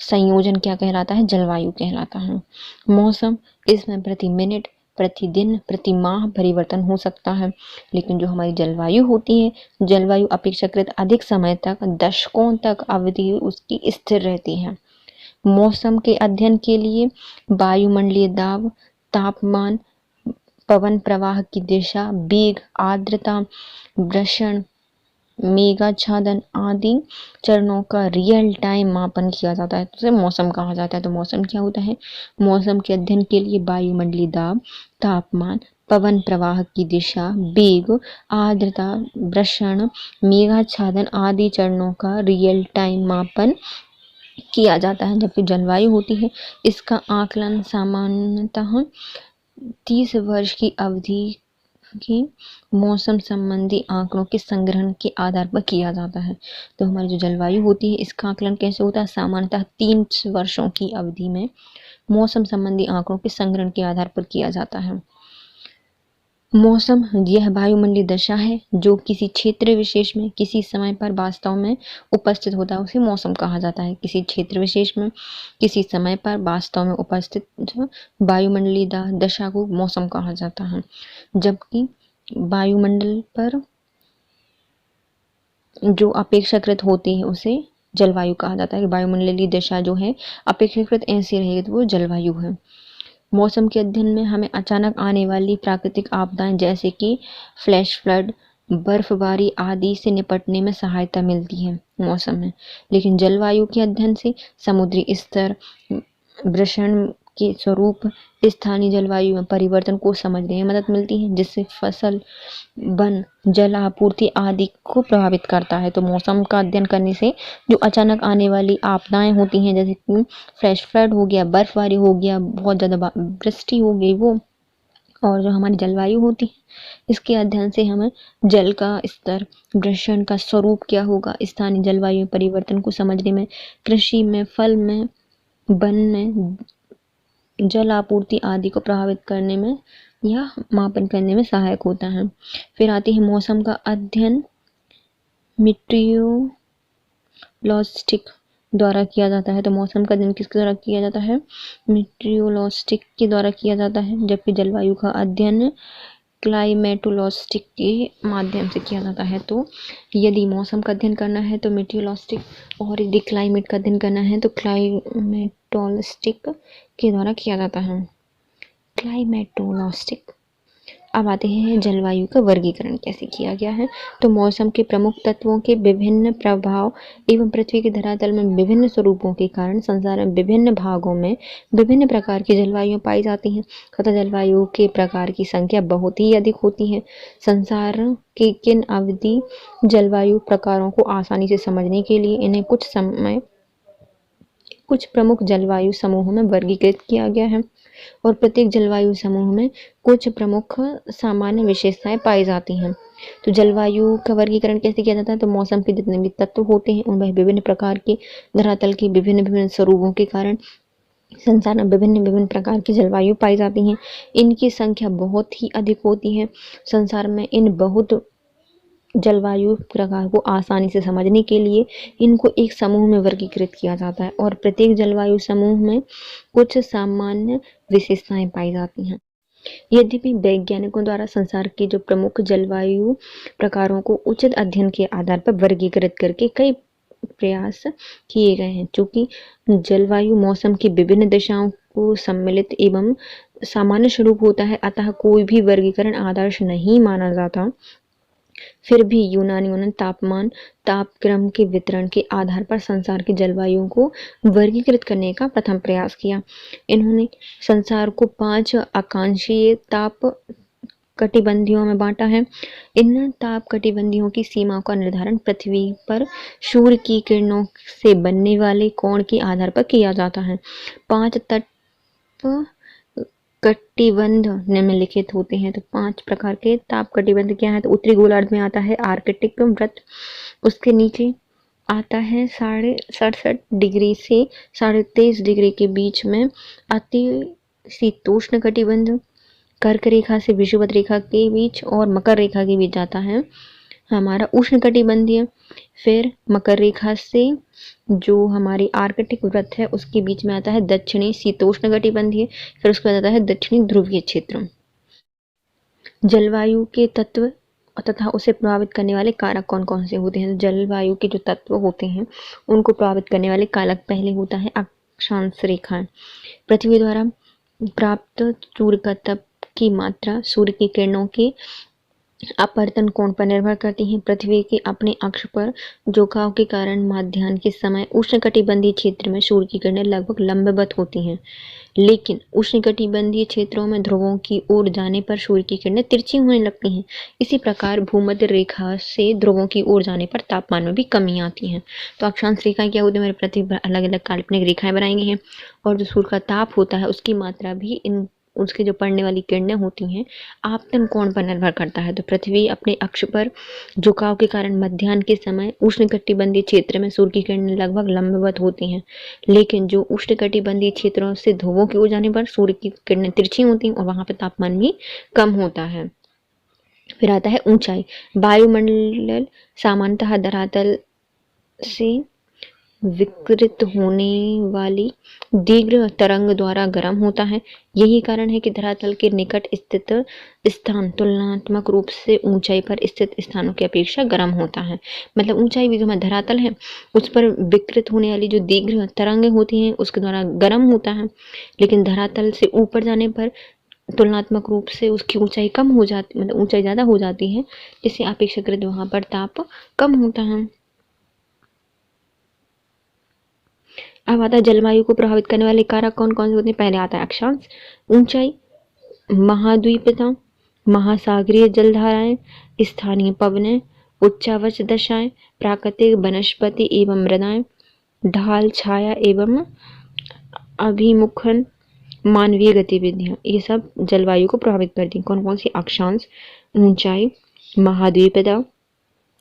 संयोजन क्या कहलाता है? जलवायु कहलाता है। मौसम इसमें प्रति मिनट, प्रतिदिन, प्रति माह परिवर्तन हो सकता है, लेकिन जो हमारी जलवायु होती है, जलवायु अपेक्षाकृत अधिक समय तक, दशकों तक अवधि उसकी स्थिर रहती है। मौसम के अध्ययन के लिए वायुमंडलीय दाब, तापमान, पवन प्रवाह की दिशा, वेग, आर्द्रता, वर्षण, मेघाच्छादन आदि चरणों का रियल टाइम मापन किया जाता है, तो उसे मौसम कहा जाता है। तो मौसम क्या होता है? मौसम के अध्ययन के लिए वायुमंडलीय दाब, तापमान, पवन प्रवाह की दिशा, वेग, आर्द्रता, वर्षण, मेघाच्छादन आदि चरणों का रियल टाइम मापन किया जाता है। जबकि जलवायु होती है, इसका आकलन सामान्यतः 30 वर्ष की अवधि के मौसम संबंधी आंकड़ों के संग्रहण के आधार पर किया जाता है। तो हमारी जो जलवायु होती है, इसका आकलन कैसे होता है? सामान्यतः 30 वर्षों की अवधि में मौसम संबंधी आंकड़ों के संग्रहण के आधार पर किया जाता है। मौसम यह वायुमंडलीय दशा है जो किसी क्षेत्र विशेष में किसी समय पर वास्तव में उपस्थित होता है, उसे मौसम कहा जाता है। किसी क्षेत्र विशेष में किसी समय पर वास्तव में उपस्थित वायुमंडलीय दशा को मौसम कहा जाता है। जबकि वायुमंडल पर जो अपेक्षाकृत होती है उसे जलवायु कहा जाता है। वायुमंडलीय दशा जो है अपेक्षाकृत ऐसी रहेगी तो वो जलवायु है। मौसम के अध्ययन में हमें अचानक आने वाली प्राकृतिक आपदाएं जैसे कि फ्लैश फ्लड, बर्फबारी आदि से निपटने में सहायता मिलती है मौसम में। लेकिन जलवायु के अध्ययन से समुद्री स्तर, वर्षण के स्वरूप, स्थानीय जलवायु में परिवर्तन को समझने में मदद मिलती है, जिससे फसल, वन, जल आपूर्ति आदि को प्रभावित करता है। तो मौसम का अध्ययन करने से जो अचानक आने वाली आपदाएं होती हैं, जैसे कि फ्लैश फ्लड हो गया, बर्फबारी हो गया, बहुत ज़्यादा वृष्टि हो गई, वो, और जो हमारी जलवायु होती है, इसके अध्ययन से हमें जल का स्तर, वर्षण का स्वरूप क्या होगा, स्थानीय जलवायु में परिवर्तन को समझने में, कृषि में, फल में, वन में, जल आपूर्ति आदि को प्रभावित करने में या मापन करने में सहायक होता है। फिर आती है मौसम का अध्ययन मीटियोलॉजिस्ट द्वारा किया जाता है। तो मौसम का अध्ययन किसके द्वारा किया जाता है? मीटियोलॉजिस्ट के द्वारा किया जाता है। जबकि जलवायु का अध्ययन क्लाइमेटोलॉजिस्ट के माध्यम से किया जाता है। तो यदि मौसम का अध्ययन करना है तो मीटियोलॉजिस्ट, और यदि क्लाइमेट का अध्ययन करना है तो क्लाइमेटोलॉजिस्ट के द्वारा किया जाता है। क्लाइमेटोलॉजिस्ट। अब आते हैं जलवायु का वर्गीकरण कैसे किया गया है। तो मौसम के प्रमुख तत्वों के विभिन्न प्रभाव एवं पृथ्वी के धरातल में विभिन्न स्वरूपों के कारण संसार में विभिन्न भागों में विभिन्न प्रकार की जलवायु पाई जाती हैं तथा जलवायु के प्रकार की संख्या बहुत ही अधिक होती है। संसार के किन अवधि जलवायु प्रकारों को आसानी से समझने के लिए इन्हें कुछ प्रमुख जलवायु समूहों में वर्गीकृत किया गया है, और प्रत्येक जलवायु समूह में कुछ प्रमुख सामान्य विशेषताएं पाई जाती हैं। तो जलवायु का वर्गीकरण कैसे किया जाता है? तो मौसम के जितने भी तत्व होते हैं उनमें विभिन्न प्रकार के धरातल के विभिन्न स्वरूपों के कारण संसार में विभिन्न प्रकार की जलवायु पाई जाती हैं। इनकी संख्या बहुत ही अधिक होती है। संसार में इन बहुत जलवायु प्रकार को आसानी से समझने के लिए इनको एक समूह में वर्गीकृत किया जाता है, और प्रत्येक जलवायु समूह में कुछ सामान्य विशेषताएं पाई जाती हैं। यद्यपि वैज्ञानिकों द्वारा संसार के जो प्रमुख जलवायु प्रकारों को उचित अध्ययन के आधार पर वर्गीकृत करके कई प्रयास किए गए हैं, चूंकि जलवायु मौसम की विभिन्न दिशाओं को सम्मिलित एवं सामान्य स्वरूप होता है, अतः कोई भी वर्गीकरण आदर्श नहीं माना जाता। फिर भी यूनानियों ने तापमान, तापक्रम के वितरण के आधार पर संसार की जलवायु को वर्गीकृत करने का प्रथम प्रयास किया। इन्होंने संसार को 5 आकांक्षीय ताप कटिबंधियों में बांटा है। इन ताप कटिबंधियों की सीमा का निर्धारण पृथ्वी पर सूर्य की किरणों से बनने वाले कोण के आधार पर किया जाता है। 5 तट कटिबंध निम्नलिखित होते हैं। तो 5 प्रकार के ताप कटिबंध क्या है? तो उत्तरी गोलार्ध में आता है आर्कटिक वृत्त, उसके नीचे आता है 67.5 डिग्री से 23.5 डिग्री के बीच में अति शीतोष्ण कटिबंध, कर्क रेखा से विषुवत रेखा के बीच और मकर रेखा के बीच आता है हमारा उष्ण कटिबंधीय। फिर मकर रेखा से जो हमारी आर्कटिक वृत्त है उसके बीच में आता है दक्षिणी शीतोष्ण कटिबंधीय। फिर उसके बाद आता है दक्षिणी ध्रुवीय क्षेत्र। जलवायु के तत्व तथा उसे प्रभावित करने वाले कारक कौन कौन से होते हैं? जलवायु के जो तत्व होते हैं उनको प्रभावित करने वाले कारक, पहले होता है अक्षांश रेखा। पृथ्वी द्वारा प्राप्त सूर्य का ताप की मात्रा सूर्य की किरणों के अपवर्तन कोण पर निर्भर करती हैं। पृथ्वी के अपने अक्ष पर झुकाव के कारण मध्याह्न के समय उष्णकटिबंधीय क्षेत्र में सूर्य की किरणें लगभग लंबवत होती हैं, लेकिन उष्णकटिबंधीय क्षेत्रों में ध्रुवों की ओर जाने पर सूर्य की किरणें तिरछी होने लगती हैं। इसी प्रकार भूमध्य रेखा से ध्रुवों की ओर जाने पर तापमान में भी कमी आती है। तो अक्षांश रेखाएं क्या होती है, हमारी पृथ्वी पर अलग अलग काल्पनिक रेखाएं बनाई गई हैं, और जो सूर्य का ताप होता है उसकी मात्रा भी इन उसके जो पड़ने वाली किरणें होती हैं आपतन कोण पर निर्भर करता है। तो पृथ्वी अपने अक्ष पर झुकाव के कारण मध्याह्न के समय उष्णकटिबंधीय क्षेत्र में सूर्य की किरणें लगभग लंबवत होती हैं, लेकिन जो उष्णकटिबंधीय क्षेत्रों से ध्रुवों की ओर जाने पर सूर्य की किरणें तिरछी होती हैं और वहां पर तापमान भी कम होता है। फिर आता है ऊंचाई। वायुमंडल सामान्यतः धरातल से विकिरित होने वाली दीर्घ तरंग द्वारा गर्म होता है। यही कारण है कि धरातल के निकट स्थित स्थान तुलनात्मक रूप से ऊंचाई पर स्थित स्थानों की अपेक्षा गर्म होता है। मतलब ऊंचाई भी जो हमारा धरातल है उस पर विकिरित होने वाली जो दीर्घ तरंगें होती हैं उसके द्वारा गर्म होता है, लेकिन धरातल से ऊपर जाने पर तुलनात्मक रूप से उसकी ऊंचाई कम हो जाती, मतलब ऊंचाई ज़्यादा हो जाती है, जिससे अपेक्षाकृत वहाँ पर ताप कम होता है। अब आता है जलवायु को प्रभावित करने वाले कारक कौन कौन से होते हैं। पहले आता है अक्षांश, ऊंचाई, महाद्वीपता, महासागरीय जलधाराएं, स्थानीय पवनें, उच्चावच दशाएं, प्राकृतिक वनस्पति एवं मृदाएं, ढाल, छाया एवं अभिमुखन, मानवीय गतिविधियां, ये सब जलवायु को प्रभावित करती हैं। कौन कौन सी? अक्षांश, ऊंचाई, महाद्वीपता,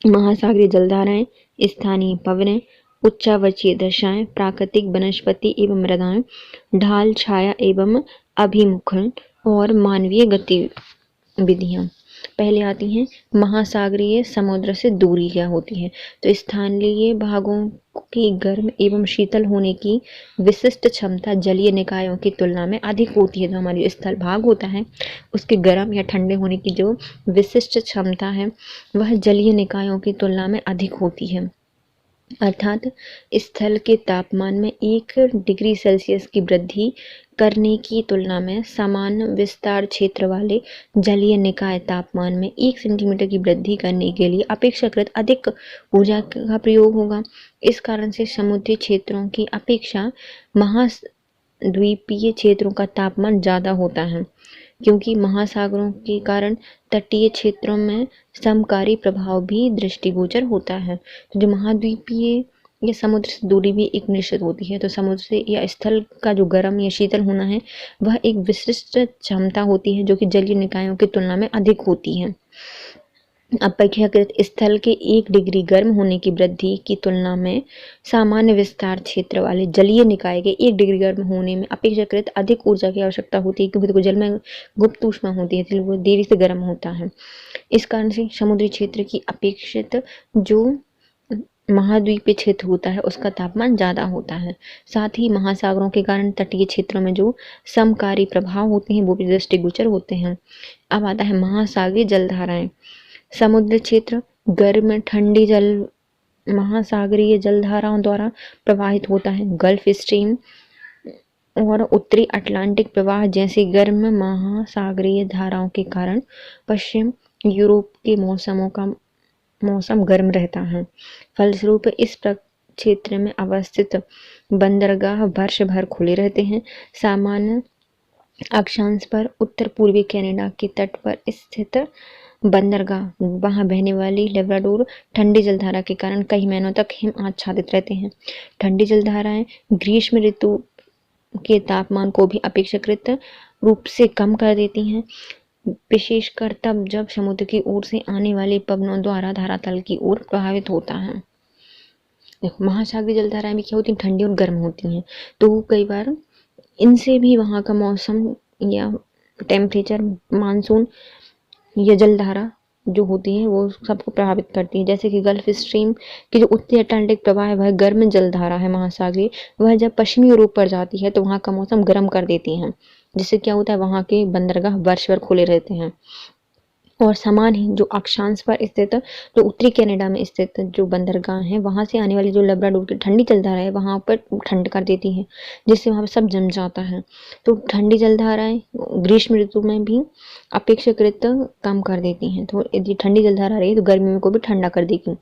महासागरीय जलधाराएं, स्थानीय पवनें, उच्चावचीय दशाएं, प्राकृतिक वनस्पति एवं मृदाएं, ढाल, छाया एवं अभिमुखन और मानवीय गतिविधियां। पहले आती हैं महासागरीय। समुद्र से दूरी क्या होती है? तो स्थानीय भागों की गर्म एवं शीतल होने की विशिष्ट क्षमता जलीय निकायों की तुलना में अधिक होती है। तो हमारी स्थल भाग होता है उसके गर्म या ठंडे होने की जो विशिष्ट क्षमता है वह जलीय निकायों की तुलना में अधिक होती है। अर्थात स्थल के तापमान में 1 डिग्री सेल्सियस की वृद्धि करने की तुलना में समान विस्तार क्षेत्र वाले जलीय निकाय तापमान में 1 सेंटीमीटर की वृद्धि करने के लिए अपेक्षाकृत अधिक ऊर्जा का प्रयोग होगा। इस कारण से समुद्री क्षेत्रों की अपेक्षा महाद्वीपीय क्षेत्रों का तापमान ज़्यादा होता है, क्योंकि महासागरों के कारण तटीय क्षेत्रों में समकारी प्रभाव भी दृष्टिगोचर होता है। तो जो महाद्वीपीय या समुद्र से दूरी भी एक निश्चित होती है, तो समुद्र से या स्थल का जो गर्म या शीतल होना है वह एक विशिष्ट क्षमता होती है जो कि जलीय निकायों की तुलना में अधिक होती है। अपेक्षाकृत स्थल के 1 डिग्री गर्म होने की वृद्धि की तुलना में सामान्य विस्तार क्षेत्र वाले जलीय निकाय के 1 डिग्री गर्म होने में अपेक्षाकृत अधिक ऊर्जा की आवश्यकता होती है, क्योंकि जल में गुप्त ऊष्मा होती है इसलिए वो देरी से गर्म होता है। इस कारण से समुद्री क्षेत्र की अपेक्षित जो महाद्वीपीय क्षेत्र होता है उसका तापमान ज़्यादा होता है। साथ ही महासागरों के कारण तटीय क्षेत्रों में जो समकारी प्रभाव होते हैं वो भी दृष्टिगोचर होते हैं। अब आता है महासागरीय जलधाराएं। समुद्र क्षेत्र गर्म ठंडी जल महासागरीय जलधाराओं द्वारा प्रवाहित होता है। गल्फ स्ट्रीम और उत्तरी अटलांटिक प्रवाह जैसी गर्म महासागरीय धाराओं के कारण पश्चिम यूरोप के मौसम गर्म रहता है। फलस्वरूप इस क्षेत्र में अवस्थित बंदरगाह वर्ष भर खुले रहते हैं। सामान्य अक्षांश पर उत्तर पूर्वी कनाडा के तट पर स्थित बंदरगाह वहां बहने वाली लेब्राडोर ठंडी जलधारा के कारण कई महीनों तक हिम आच्छादित रहते हैं। ठंडी जलधाराएं ग्रीष्म ऋतु के तापमान को भी अपेक्षाकृत रूप से कम कर देती हैं, विशेषकर तब जब समुद्र की ओर से आने वाले पवनों द्वारा धरातल की ओर प्रभावित होता है। देखो महासागरीय जलधाराएं भी क्या होती हैं, ठंडी और गर्म होती हैं, तो कई बार इनसे भी वहाँ का मौसम या टेम्परेचर मानसून या जलधारा जो होती है वो सबको प्रभावित करती है। जैसे कि गल्फ स्ट्रीम की जो उत्तरी अटलांटिक प्रवाह है वह गर्म जलधारा है महासागरीय, वह जब पश्चिमी यूरोप पर जाती है तो वहाँ का मौसम गर्म कर देती है, जिससे क्या होता है वहाँ के बंदरगाह वर्ष भर खुले रहते हैं। और समान ही जो अक्षांश पर स्थित जो उत्तरी कनाडा में स्थित जो बंदरगाह है वहां से आने वाली जो लब्राडोर की ठंडी जलधारा है वहां पर ठंड कर देती है, जिससे वहां पर सब जम जाता है। तो ठंडी जलधाराएं ग्रीष्म ऋतु में भी अपेक्षाकृत कम कर देती हैं। तो यदि ठंडी जलधारा रही तो गर्मियों को भी ठंडा कर देगी।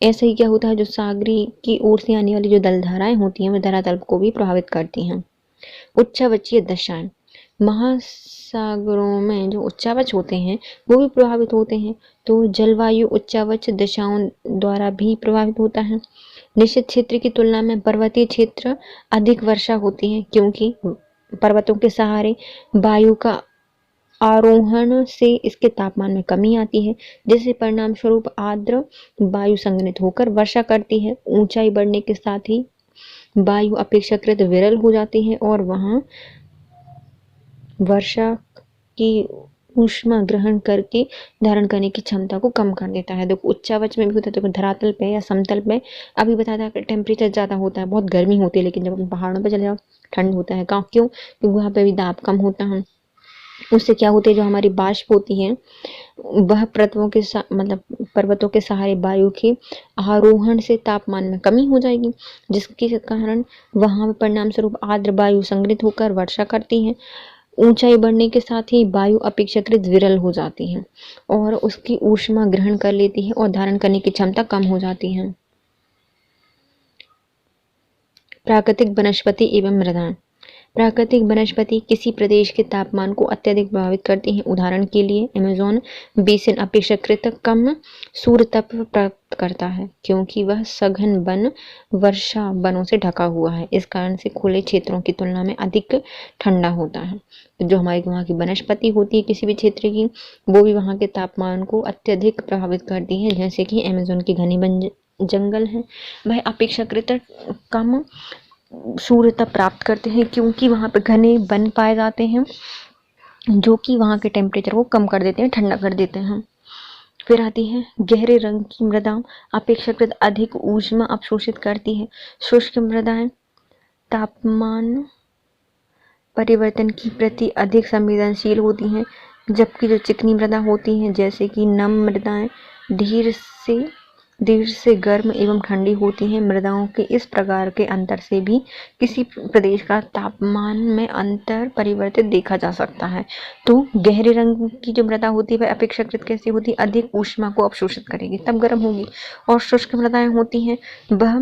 ऐसा ही क्या होता है, जो सागरी की ओर से आने वाली जो जलधाराएं होती हैं वह धरातल को भी प्रभावित करती हैं। उच्चावचीय दशाएं, महासागरों में जो उच्चावच होते हैं वो भी प्रभावित होते हैं। तो जलवायु उच्चावच दशाओं द्वारा भी प्रभावित होता है। निश्चित क्षेत्र की तुलना में पर्वतीय क्षेत्र अधिक वर्षा होती है, क्योंकि पर्वतों के सहारे वायु का आरोहण से इसके तापमान में कमी आती है, जिससे परिणाम स्वरूप आर्द्र वायु संघनित होकर वर्षा करती है। ऊंचाई बढ़ने के साथ ही वायु अपेक्षाकृत विरल हो जाती है और वहां वर्षा की ऊष्मा ग्रहण करके धारण करने की क्षमता को कम कर देता है। देखो उच्चावच में भी होता है, तो धरातल पे या समतल पे अभी बताया था कि टेम्परेचर ज़्यादा होता है, बहुत गर्मी होती है, लेकिन जब अपन पहाड़ों पे चले जाओ ठंड होता है। क्यों? क्योंकि वहाँ पे भी दाब कम होता है। उससे क्या होती है, जो हमारी बाष्प होती है वह मतलब पर्वतों के सहारे वायु के आरोहण से तापमान में कमी हो जाएगी, जिसके कारण वहां परिणाम स्वरूप आर्द्र वायु संग्रहित होकर वर्षा करती है। ऊंचाई बढ़ने के साथ ही वायु अपेक्षाकृत विरल हो जाती है और उसकी ऊष्मा ग्रहण कर लेती है और धारण करने की क्षमता कम हो जाती है। प्राकृतिक वनस्पति एवं मृदाएं, प्राकृतिक वनस्पति किसी प्रदेश के तापमान को अत्यधिक प्रभावित करती हैं। उदाहरण के लिए अमेज़न बेसिन अपेक्षाकृत कम सूर्यताप प्राप्त करता है, क्योंकि वह सघन वन वर्षा वनों से ढका हुआ है। इस कारण से खुले क्षेत्रों की तुलना में अधिक ठंडा होता है। जो हमारी वहाँ की वनस्पति होती है किसी भी क्षेत्र की, वो भी वहाँ के तापमान को अत्यधिक प्रभावित करती है। जैसे कि अमेज़न की घनी वन जंगल है, वह अपेक्षाकृत कम सूर्यता प्राप्त करते हैं, क्योंकि वहाँ पे घने वन पाए जाते हैं जो कि वहाँ के टेम्परेचर को कम कर देते हैं, ठंडा कर देते हैं। फिर आती है गहरे रंग की मृदा, अपेक्षाकृत अधिक ऊष्मा अवशोषित करती है। शुष्क मृदाएं तापमान परिवर्तन की प्रति अधिक संवेदनशील होती हैं, जबकि जो चिकनी मृदा होती हैं जैसे कि नम मृदाएं देर से गर्म एवं ठंडी होती हैं। मृदाओं के इस प्रकार के अंतर से भी किसी प्रदेश का तापमान में अंतर परिवर्तित देखा जा सकता है। तो गहरे रंग की जो मृदा होती है वह अपेक्षाकृत कैसी होती है, अधिक ऊष्मा को अवशोषित करेगी, तब गर्म होगी। और शुष्क मृदाएं होती हैं वह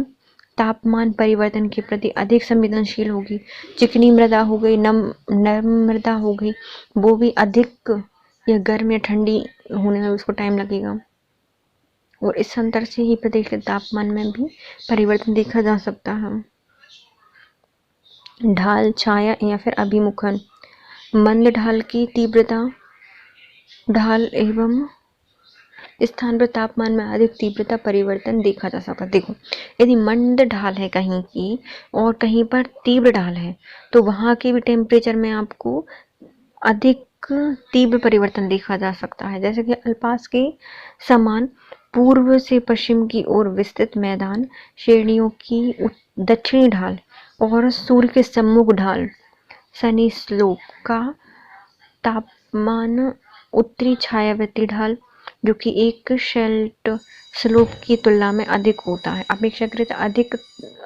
तापमान परिवर्तन के प्रति अधिक संवेदनशील होगी। चिकनी मृदा हो गई, नर्म मृदा हो गई, वो भी अधिक या गर्म या ठंडी होने में उसको टाइम लगेगा। और इस अंतर से ही प्रदेश के तापमान में भी परिवर्तन देखा जा सकता है। ढाल, छाया या फिर अभिमुखन, मंद ढाल की तीव्रता ढाल एवं स्थान पर तापमान में अधिक तीव्रता परिवर्तन देखा जा सकता है। देखो यदि मंद ढाल है कहीं की और कहीं पर तीव्र ढाल है, तो वहां के भी टेम्परेचर में आपको अधिक तीव्र परिवर्तन देखा जा सकता है। जैसे कि अल्पास के समान पूर्व से पश्चिम की ओर विस्तृत मैदान श्रेणियों की दक्षिणी ढाल और सूर्य के सम्मुख ढाल सनी स्लोप का तापमान उत्तरी छायावर्ती ढाल जो कि एक शेल्ट स्लोप की तुलना में अधिक होता है। अपेक्षाकृत अधिक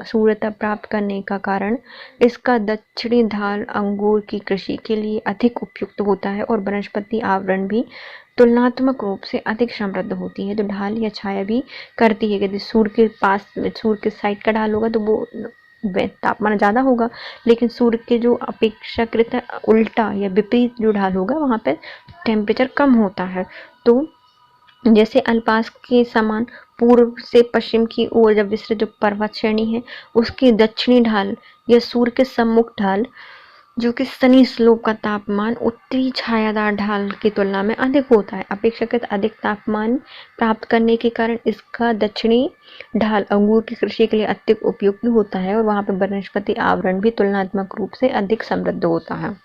सूर्यता प्राप्त करने का कारण इसका दक्षिणी ढाल अंगूर की कृषि के लिए अधिक उपयुक्त होता है और वनस्पति आवरण भी तुलनात्मक रूप से अधिक समृद्ध होती है। तो ढाल या छाया भी करती है। यदि सूर्य के पास सूर्य के साइड का ढाल होगा तो वो तापमान ज़्यादा होगा, लेकिन सूर्य के जो अपेक्षाकृत उल्टा या विपरीत जो ढाल होगा वहाँ पे टेम्परेचर कम होता है। तो जैसे अल्पास के समान पूर्व से पश्चिम की ओर जब विस्तृत जो पर्वत श्रेणी है उसकी दक्षिणी ढाल या सूर्य के सम्मुख ढाल जो कि सनी स्लोप का तापमान उत्तरी छायादार ढाल की तुलना में अधिक होता है। अपेक्षाकृत अधिक तापमान प्राप्त करने के कारण इसका दक्षिणी ढाल अंगूर की कृषि के लिए अत्यधिक उपयुक्त होता है और वहाँ पर वनस्पति आवरण भी तुलनात्मक रूप से अधिक समृद्ध होता है।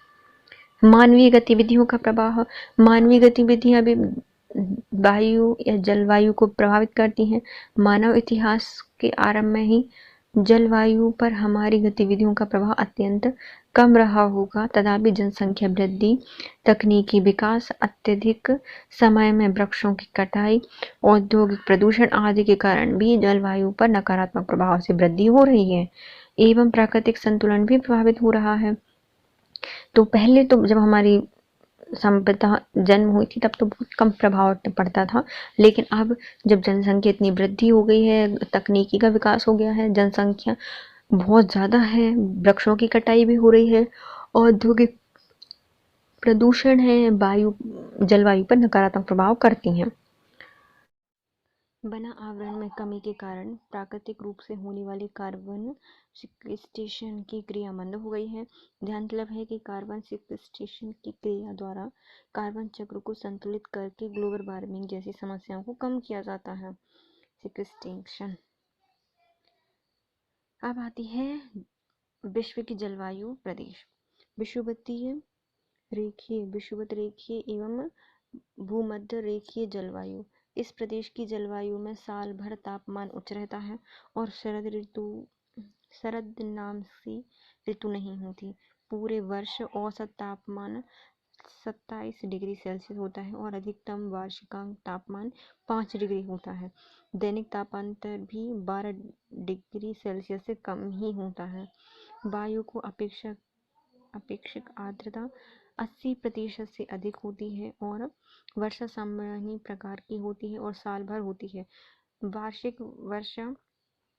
मानवीय गतिविधियों का प्रभाव, मानवीय गतिविधियां भी वायु या जलवायु को प्रभावित करती हैं। मानव इतिहास के आरंभ में ही जलवायु पर हमारी गतिविधियों का प्रभाव अत्यंत कम रहा होगा, तथापि जनसंख्या वृद्धि, तकनीकी विकास, अत्यधिक समय में वृक्षों की कटाई, औद्योगिक प्रदूषण आदि के कारण भी जलवायु पर नकारात्मक प्रभाव से वृद्धि हो रही है एवं प्राकृतिक संतुलन भी प्रभावित हो रहा है। तो पहले तो जब हमारी सभ्यता जन्म हुई थी तब तो बहुत कम प्रभाव पड़ता था, लेकिन अब जब जनसंख्या इतनी वृद्धि हो गई है, तकनीकी का विकास हो गया है, जनसंख्या बहुत ज़्यादा है, वृक्षों की कटाई भी हो रही है, औद्योगिक प्रदूषण है, जलवायु पर नकारात्मक प्रभाव करती हैं। बना आवरण में कमी के कारण प्राकृतिक रूप से होने वाली कार्बन सिक्वेस्ट्रेशन की क्रिया मंद हो गई है। ध्यान तलब है कि कार्बन सिक्वेस्ट्रेशन की क्रिया द्वारा कार्बन चक्र को संतुलित करके ग्लोबल वार्मिंग जैसी समस्याओं को कम किया जाता है। सिक्वेस्ट्रेशन। अब आती है विश्व की जलवायु प्रदेश। विषुवत रेखीय एवं भूमध्य रेखीय जलवायु। इस प्रदेश की जलवायु में साल भर तापमान उच्च रहता है और शरद नाम की ऋतु नहीं होती। पूरे वर्ष औसत तापमान 27 डिग्री सेल्सियस होता है और अधिकतम वार्षिकांक तापमान 5 डिग्री होता है। दैनिक तापांतर भी 12 डिग्री सेल्सियस से कम ही होता है। वायु को अपेक्षित आर्द्रता 80% से अधिक होती है और वर्षा सामान्य प्रकार की होती है और साल भर होती है। वार्षिक वर्षा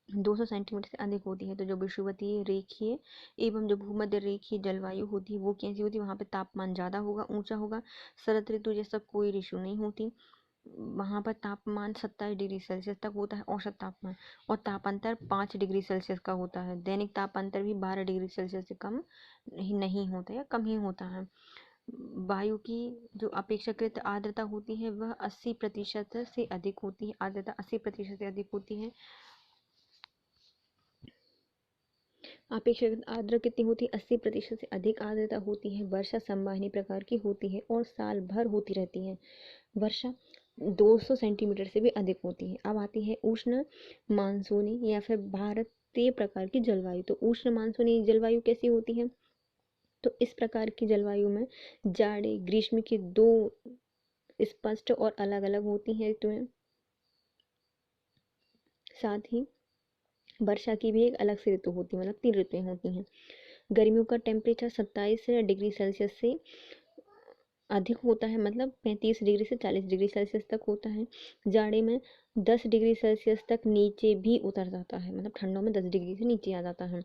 200 सेंटीमीटर से अधिक होती है। तो जो विषुवतीय रेखीय एवं जो भूमध्य रेखीय जलवायु होती है वो कैसी होती है, वहाँ पे तापमान ज़्यादा होगा, ऊंचा होगा। शरद ऋतु जैसा कोई ऋतु नहीं होती, वहाँ पर तापमान 27 डिग्री सेल्सियस तक होता है औसत तापमान, और तापांतर 5 डिग्री सेल्सियस का होता है। दैनिक तापांतर भी 12 डिग्री सेल्सियस से कम नहीं होता या कम ही होता है। वायु की जो अपेक्षाकृत आर्द्रता होती है वह 80% से अधिक होती है। आर्द्रता 80% से अधिक होती है। अपेक्षाकृत आर्द्रता कितनी होती है? 80% से अधिक आर्द्रता होती है। वर्षा संवहनी प्रकार की होती है और साल भर होती रहती है। वर्षा 200 सेंटीमीटर से भी अधिक होती है। अब आती है उष्ण मानसूनी या फिर भारतीय प्रकार की जलवायु। तो उष्ण मानसूनी जलवायु कैसी होती है? तो इस प्रकार की जलवायु में जाड़े ग्रीष्म की दो स्पष्ट और अलग अलग होती हैं ऋतुएं, साथ ही वर्षा की भी एक अलग से ऋतु होती है, मतलब 3 ऋतुएं होती हैं। गर्मियों का टेम्परेचर 27 डिग्री सेल्सियस से अधिक होता है, मतलब 35 डिग्री से 40 डिग्री सेल्सियस तक होता है। जाड़े में 10 डिग्री सेल्सियस तक नीचे भी उतर जाता है, मतलब ठंडों में 10 डिग्री से नीचे आ जाता है।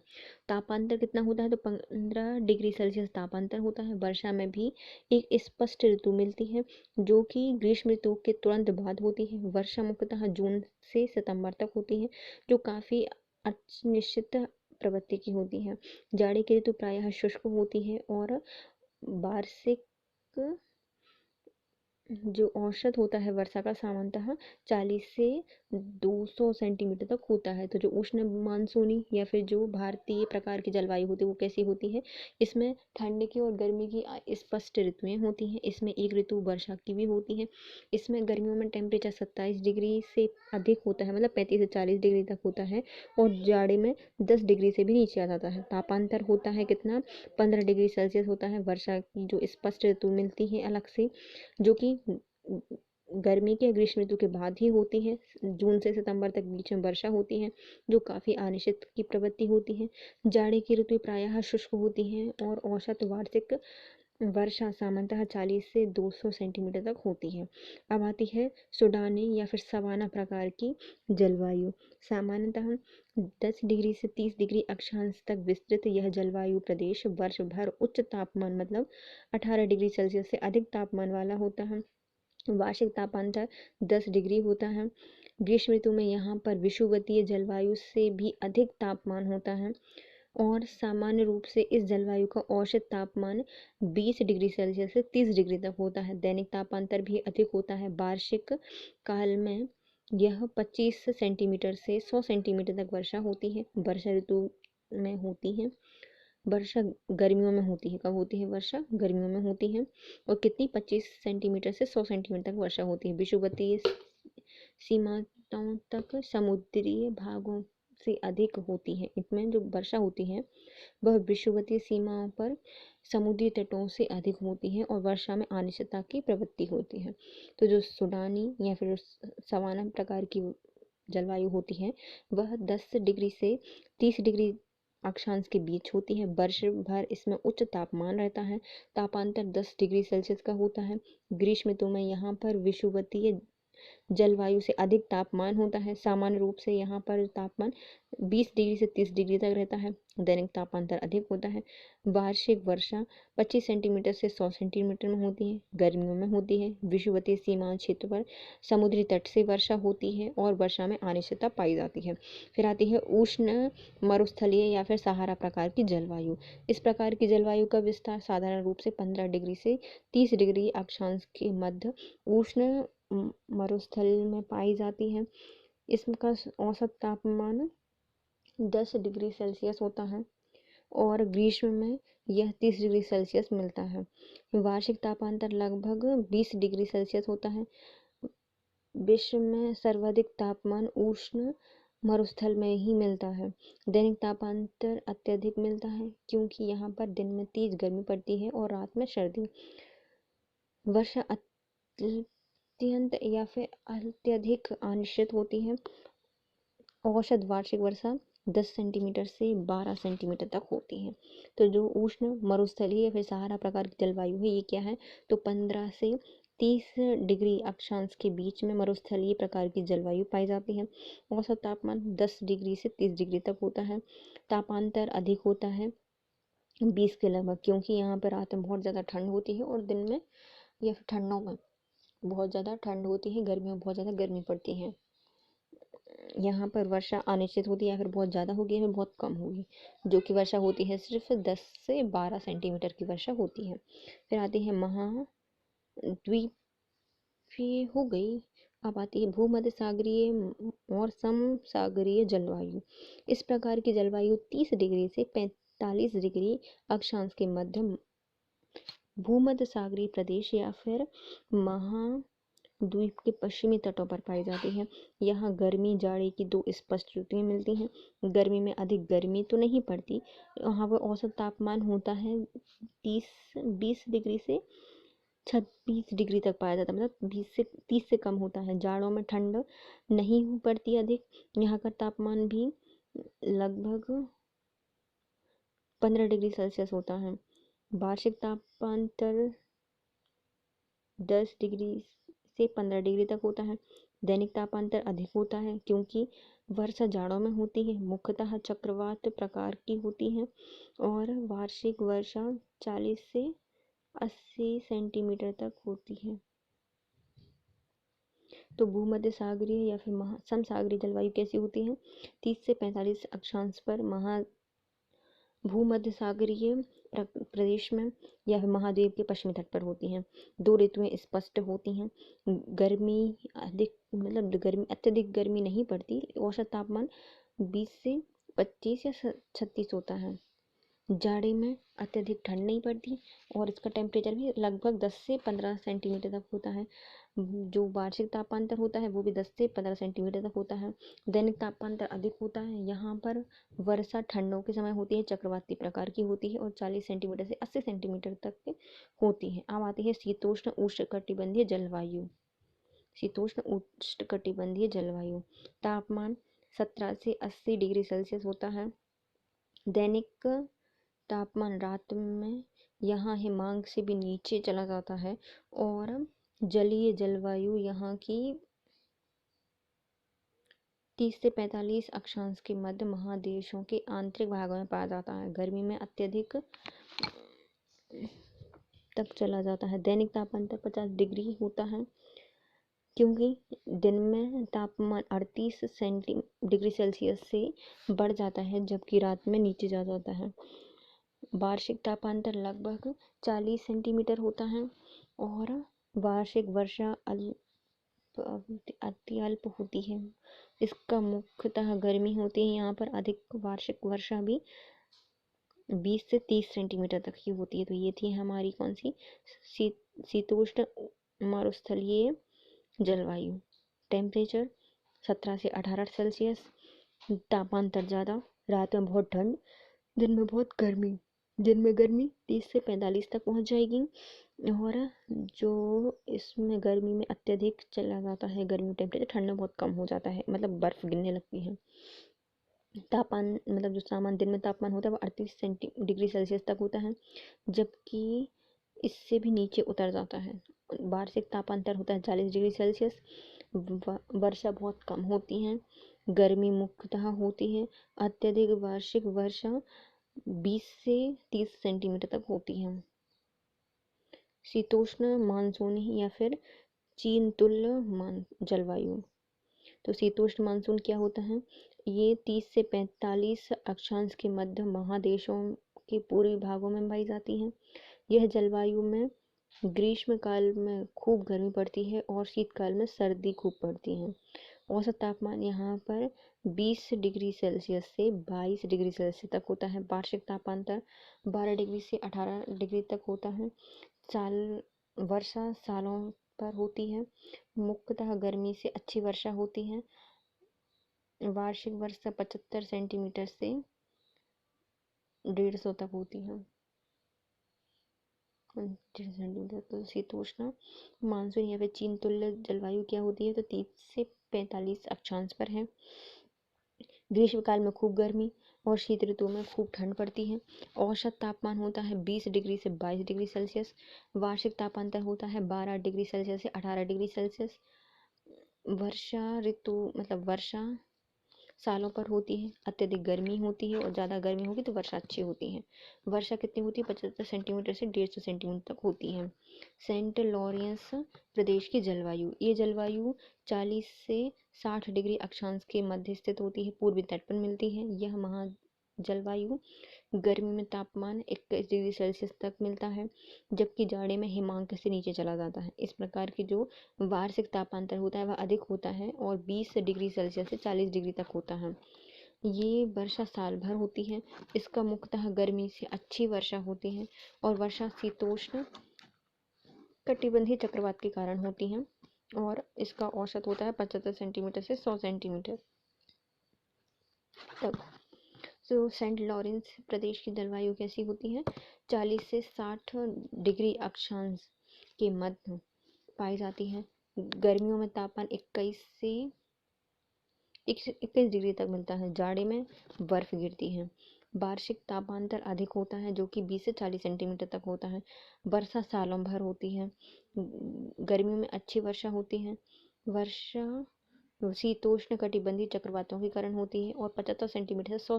तापांतर कितना होता है? तो 15 डिग्री सेल्सियस तापांतर होता है। वर्षा में भी एक स्पष्ट ऋतु मिलती है जो कि ग्रीष्म ऋतु के तुरंत बाद होती है। वर्षा मुख्यतः जून से सितंबर तक होती है जो काफ़ी अनिश्चित प्रवृत्ति की होती है। जाड़े की ऋतु प्रायः शुष्क होती है और वार्षिक जो औसत होता है वर्षा का सामान्यतः 40 से 200 सेंटीमीटर तक होता है। तो जो उष्ण मानसूनी या फिर जो भारतीय प्रकार की जलवायु होती है वो कैसी होती है? इसमें ठंड की और गर्मी की स्पष्ट ऋतुएं होती हैं। इसमें एक ऋतु वर्षा की भी होती है। इसमें गर्मियों में टेम्परेचर 27 डिग्री से अधिक होता है, मतलब 35 से 40 डिग्री तक होता है, और जाड़े में 10 डिग्री से भी नीचे आ जाता है। तापांतर होता है कितना? 15 डिग्री सेल्सियस होता है। वर्षा की जो स्पष्ट ऋतु मिलती है अलग से, जो कि गर्मी के ग्रीष्म ऋतु के बाद ही होती है। जून से सितंबर तक बीच में वर्षा होती है जो काफ़ी अनिश्चित की प्रवृत्ति होती है। जाड़े की ऋतु प्रायः शुष्क होती हैं और औसत वार्षिक वर्षा सामान्यतः 40 से 200 सेंटीमीटर तक होती है। अब आती है सुडानी या फिर सवाना प्रकार की जलवायु। सामान्यतः 10 डिग्री से 30 डिग्री अक्षांश तक विस्तृत यह जलवायु प्रदेश वर्ष भर उच्च तापमान, मतलब 18 डिग्री सेल्सियस से अधिक तापमान वाला होता है। वार्षिक तापांतर 10 डिग्री होता है। ग्रीष्म ऋतु में यहाँ पर विषुवतीय जलवायु से भी अधिक तापमान होता है और सामान्य रूप से इस जलवायु का औसत तापमान 20 डिग्री सेल्सियस से 30 डिग्री तक होता है। दैनिक तापांतर भी अधिक होता है। वार्षिक काल में यह 25 सेंटीमीटर से 100 सेंटीमीटर तक वर्षा होती है। वर्षा ऋतु में होती है। वर्षा गर्मियों में होती है। कब होती है वर्षा? गर्मियों में होती है। और कितनी? 25 सेंटीमीटर से 100 सेंटीमीटर तक वर्षा होती है। विषुवतीय सीमाओं तक से अधिक होती है। इसमें जो वर्षा होती है वह विषुवतीय सीमाओं पर समुद्री तटों से अधिक होती है और वर्षा में अनिश्चितता की प्रवृत्ति होती है। तो जो सुडानी या फिर सवाना प्रकार की जलवायु होती है वह 10 डिग्री से 30 डिग्री अक्षांश के बीच होती है। वर्ष भर इसमें उच्च तापमान रहता है। तापांतर 10 डिग्री सेल्सियस का होता है। ग्रीष्म ऋतु में यहाँ पर विषुवतीय जलवायु से अधिक तापमान होता है। सामान्य रूप से यहाँ पर तापमान 20 डिग्री से 30 डिग्री तक रहता है। दैनिक तापांतर अधिक होता है। वार्षिक वर्षा 25 सेंटीमीटर से 100 सेंटीमीटर में होती है। गर्मियों में होती है। विषुवतीय सीमांत क्षेत्र पर समुद्री तट से वर्षा होती है और वर्षा में अनिश्चितता पाई जाती है। फिर आती है उष्ण मरुस्थलीय या फिर सहारा प्रकार की जलवायु। इस प्रकार की जलवायु का विस्तार साधारण रूप से 15 डिग्री से 30 डिग्री अक्षांश के मध्य उष्ण मरुस्थल में पाई जाती है। इसका औसत तापमान 10 डिग्री सेल्सियस होता है और ग्रीष्म में यह 30 डिग्री सेल्सियस मिलता है। वार्षिक तापांतर लगभग 20 डिग्री सेल्सियस होता है। विश्व में सर्वाधिक तापमान उष्ण मरुस्थल में ही मिलता है। दैनिक तापांतर अत्यधिक मिलता है क्योंकि यहाँ पर दिन में तेज गर्मी पड़ती है और रात में सर्दी। वर्षा अत्यंत या फिर अत्यधिक अनिश्चित होती है। औसत वार्षिक वर्षा 10 सेंटीमीटर से 12 सेंटीमीटर तक होती है। तो जो उष्ण मरुस्थलीय या फिर सहारा प्रकार की जलवायु है ये क्या है, तो 15 से 30 डिग्री अक्षांश के बीच में मरुस्थलीय प्रकार की जलवायु पाई जाती है। औसत तापमान 10 डिग्री से 30 डिग्री तक होता है। तापांतर अधिक होता है 20 के लगभग, क्योंकि यहाँ पर रात में बहुत ज़्यादा ठंड होती है और दिन में या फिर ठंडों में बहुत ज़्यादा ठंड होती है, गर्मियों में बहुत ज़्यादा गर्मी पड़ती है। यहाँ पर वर्षा अनिश्चित होती है या फिर बहुत ज़्यादा होगी या फिर बहुत कम होगी। जो कि वर्षा होती है सिर्फ 10 से 12 सेंटीमीटर की वर्षा होती है। फिर आती है महाद्वीपीय हो गई। अब आती है भूमध्य सागरीय और समसागरीय जलवायु। इस प्रकार की जलवायु 30 डिग्री से 45 डिग्री अक्षांश के मध्य भूमध्य सागरीय प्रदेश या फिर महाद्वीप के पश्चिमी तटों पर पाई जाती है। यहाँ गर्मी जाड़े की दो स्पष्ट ऋतुएं मिलती हैं। गर्मी में अधिक गर्मी तो नहीं पड़ती, यहाँ पर औसत तापमान होता है 20 डिग्री से 26 डिग्री तक पाया जाता है, मतलब 20 से 30 से कम होता है। जाड़ों में ठंड नहीं पड़ती अधिक, यहाँ का तापमान भी लगभग 15 डिग्री सेल्सियस होता है। वार्षिक तापांतर 10 डिग्री से 15 डिग्री तक होता है। दैनिक तापांतर अधिक होता है क्योंकि वर्षा जाड़ों में होती है, मुख्यतः चक्रवात प्रकार की होती है और वार्षिक वर्षा 40 से 80 सेंटीमीटर तक होती है। तो भूमध्य सागरीय या फिर समसागरीय जलवायु कैसी होती है, 30 से 45 अक्षांश पर भूमध्य सागरीय प्रदेश में या फिर महाद्वीप के पश्चिमी तट पर होती हैं। दो ऋतुएं स्पष्ट होती हैं। गर्मी अधिक, मतलब गर्मी अत्यधिक गर्मी नहीं पड़ती। औसत तापमान 20 से 25 या 36 होता है। जाड़े में अत्यधिक ठंड नहीं पड़ती और इसका टेम्परेचर भी लगभग 10 से 15 सेंटीमीटर तक होता है। जो वार्षिक तापांतर होता है वो भी 10 से 15 सेंटीमीटर तक होता है। दैनिक तापांतर अधिक होता है। यहाँ पर वर्षा ठंडों के समय होती है, चक्रवाती प्रकार की होती है और 40 सेंटीमीटर से 80 सेंटीमीटर तक होती है। अब आती है शीतोष्ण उष्णकटिबंधीय जलवायु। शीतोष्ण उष्णकटिबंधीय जलवायु तापमान 17 से 80 डिग्री सेल्सियस होता है। दैनिक तापमान रात में यहाँ हिमांक से भी नीचे चला जाता है और जलीय जलवायु यहाँ की 30 से 45 अक्षांश के मध्य महादेशों के आंतरिक भागों में पाया जाता है। गर्मी में अत्यधिक तक चला जाता है। दैनिक तापमान 50 डिग्री होता है क्योंकि दिन में तापमान 38 डिग्री सेल्सियस से बढ़ जाता है जबकि रात में नीचे जा जाता है। वार्षिक तापांतर लगभग 40 सेंटीमीटर होता है और वार्षिक वर्षा अति अल्प होती है। इसका मुख्यतः गर्मी होती है। यहाँ पर अधिक वार्षिक वर्षा भी 20 से 30 सेंटीमीटर तक की होती है। तो ये थी हमारी कौन सी शीतोष्ण मरुस्थलीय जलवायु। टेम्परेचर 17 से 18 सेल्सियस, तापांतर ज़्यादा, रात में बहुत ठंड, दिन में बहुत गर्मी। दिन में गर्मी 30 से 45 तक पहुंच जाएगी, और जो इसमें गर्मी में अत्यधिक चला जाता है गर्मी टेम्परेचर, ठंड में बहुत कम हो जाता है, मतलब बर्फ गिरने लगती है। तापमान मतलब जो सामान्य दिन में तापमान होता है वो 38 डिग्री सेल्सियस तक होता है, जबकि इससे भी नीचे उतर जाता है। वार्षिक तापांतर होता है 40 डिग्री सेल्सियस। वर्षा बहुत कम होती है, गर्मी मुख्यतः होती है। अत्यधिक वार्षिक वर्षा 20 से 30 सेंटीमीटर तक होती है। शीतोष्ण मानसूनी या फिर चीन तुल्य जलवायु। तो शीतोष्ण मानसून क्या होता है? ये 30 से 45 अक्षांश के मध्य महादेशों के पूर्वी भागों में पाई जाती है। यह जलवायु में ग्रीष्म काल में खूब गर्मी पड़ती है और शीतकाल में सर्दी खूब पड़ती है। औसत तापमान यहाँ पर 20 डिग्री सेल्सियस से 22 डिग्री सेल्सियस तक होता है। वार्षिक तापांतर 12 डिग्री से 18 डिग्री तक होता है। वर्षा सालों पर होती है। मुख्यतः गर्मी से अच्छी वर्षा होती है। वार्षिक वर्षा 75 सेंटीमीटर से 150 तक होती है। 150 सेंटीमीटर। तो शीतोष्ण मानसून या फिर चीन तुल्य जलवायु क्या होती है? तो 30 से 45 अक्षांश पर है। ग्रीष्म काल में खूब गर्मी और शीत ऋतु में खूब ठंड पड़ती है। औसत तापमान होता है 20 डिग्री से 22 डिग्री सेल्सियस। वार्षिक तापांतर होता है 12 डिग्री सेल्सियस से 18 डिग्री सेल्सियस। वर्षा ऋतु मतलब वर्षा सालों पर होती है। अत्यधिक गर्मी होती है और ज़्यादा गर्मी होगी तो वर्षा अच्छी होती है। वर्षा कितनी होती है? 75 सेंटीमीटर से 150 सेंटीमीटर तक होती है। सेंट लॉरेंस प्रदेश की जलवायु। ये जलवायु 40 से 60 डिग्री अक्षांश के मध्य स्थित होती है, पूर्वी तट पर मिलती है। यह महा जलवायु गर्मी में तापमान 21 डिग्री सेल्सियस तक मिलता है, जबकि जाड़े में हिमांक से नीचे चला जाता है। इस प्रकार की जो वार्षिक तापांतर होता है वह अधिक होता है और 20 डिग्री सेल्सियस से 40 डिग्री तक होता है। ये वर्षा साल भर होती है। इसका मुख्यतः गर्मी से अच्छी वर्षा होती है और वर्षा शीतोष्ण कटिबंधीय चक्रवात के कारण होती है, और इसका औसत होता है 75 सेंटीमीटर से 100 सेंटीमीटर तक। तो सेंट लॉरेंस प्रदेश की जलवायु कैसी होती है? 40 से 60 डिग्री अक्षांश के मध्य पाई जाती है। गर्मियों में तापमान 21 से 21 डिग्री तक मिलता है। जाड़े में बर्फ गिरती है। वार्षिक तापांतर अधिक होता है जो कि 20 से 40 सेंटीमीटर तक होता है। वर्षा सालों भर होती है। गर्मियों में अच्छी वर्षा होती है। वर्षा शीतोष्ण कटिबंधीय चक्रवातों के कारण होती है और 75 सेंटीमीटर से 100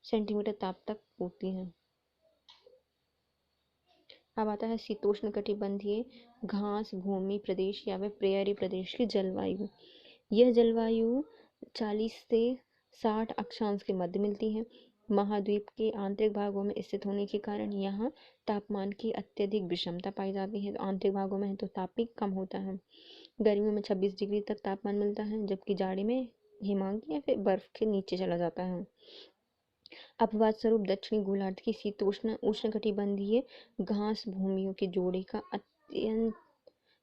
सेंटीमीटर ताप तक होती है। अब आता है शीतोष्ण कटिबंधीय घास भूमि प्रदेश या फिर प्रेयरी प्रदेश की जलवायु। यह जलवायु 40 से 60 अक्षांश के मध्य मिलती है। महाद्वीप के आंतरिक भागों में स्थित होने के कारण यहाँ तापमान की अत्यधिक विषमता पाई जाती है। तो आंतरिक भागों में है तो ताप भी कम होता है। गर्मियों में 26 डिग्री तक तापमान मिलता है, जबकि जाड़े में हिमांक या फिर बर्फ के नीचे चला जाता है। अपवाद स्वरूप दक्षिणी गोलार्ध की शीतोष्ण उष्णकटिबंधीय घास भूमियों के जोड़े का अत्यंत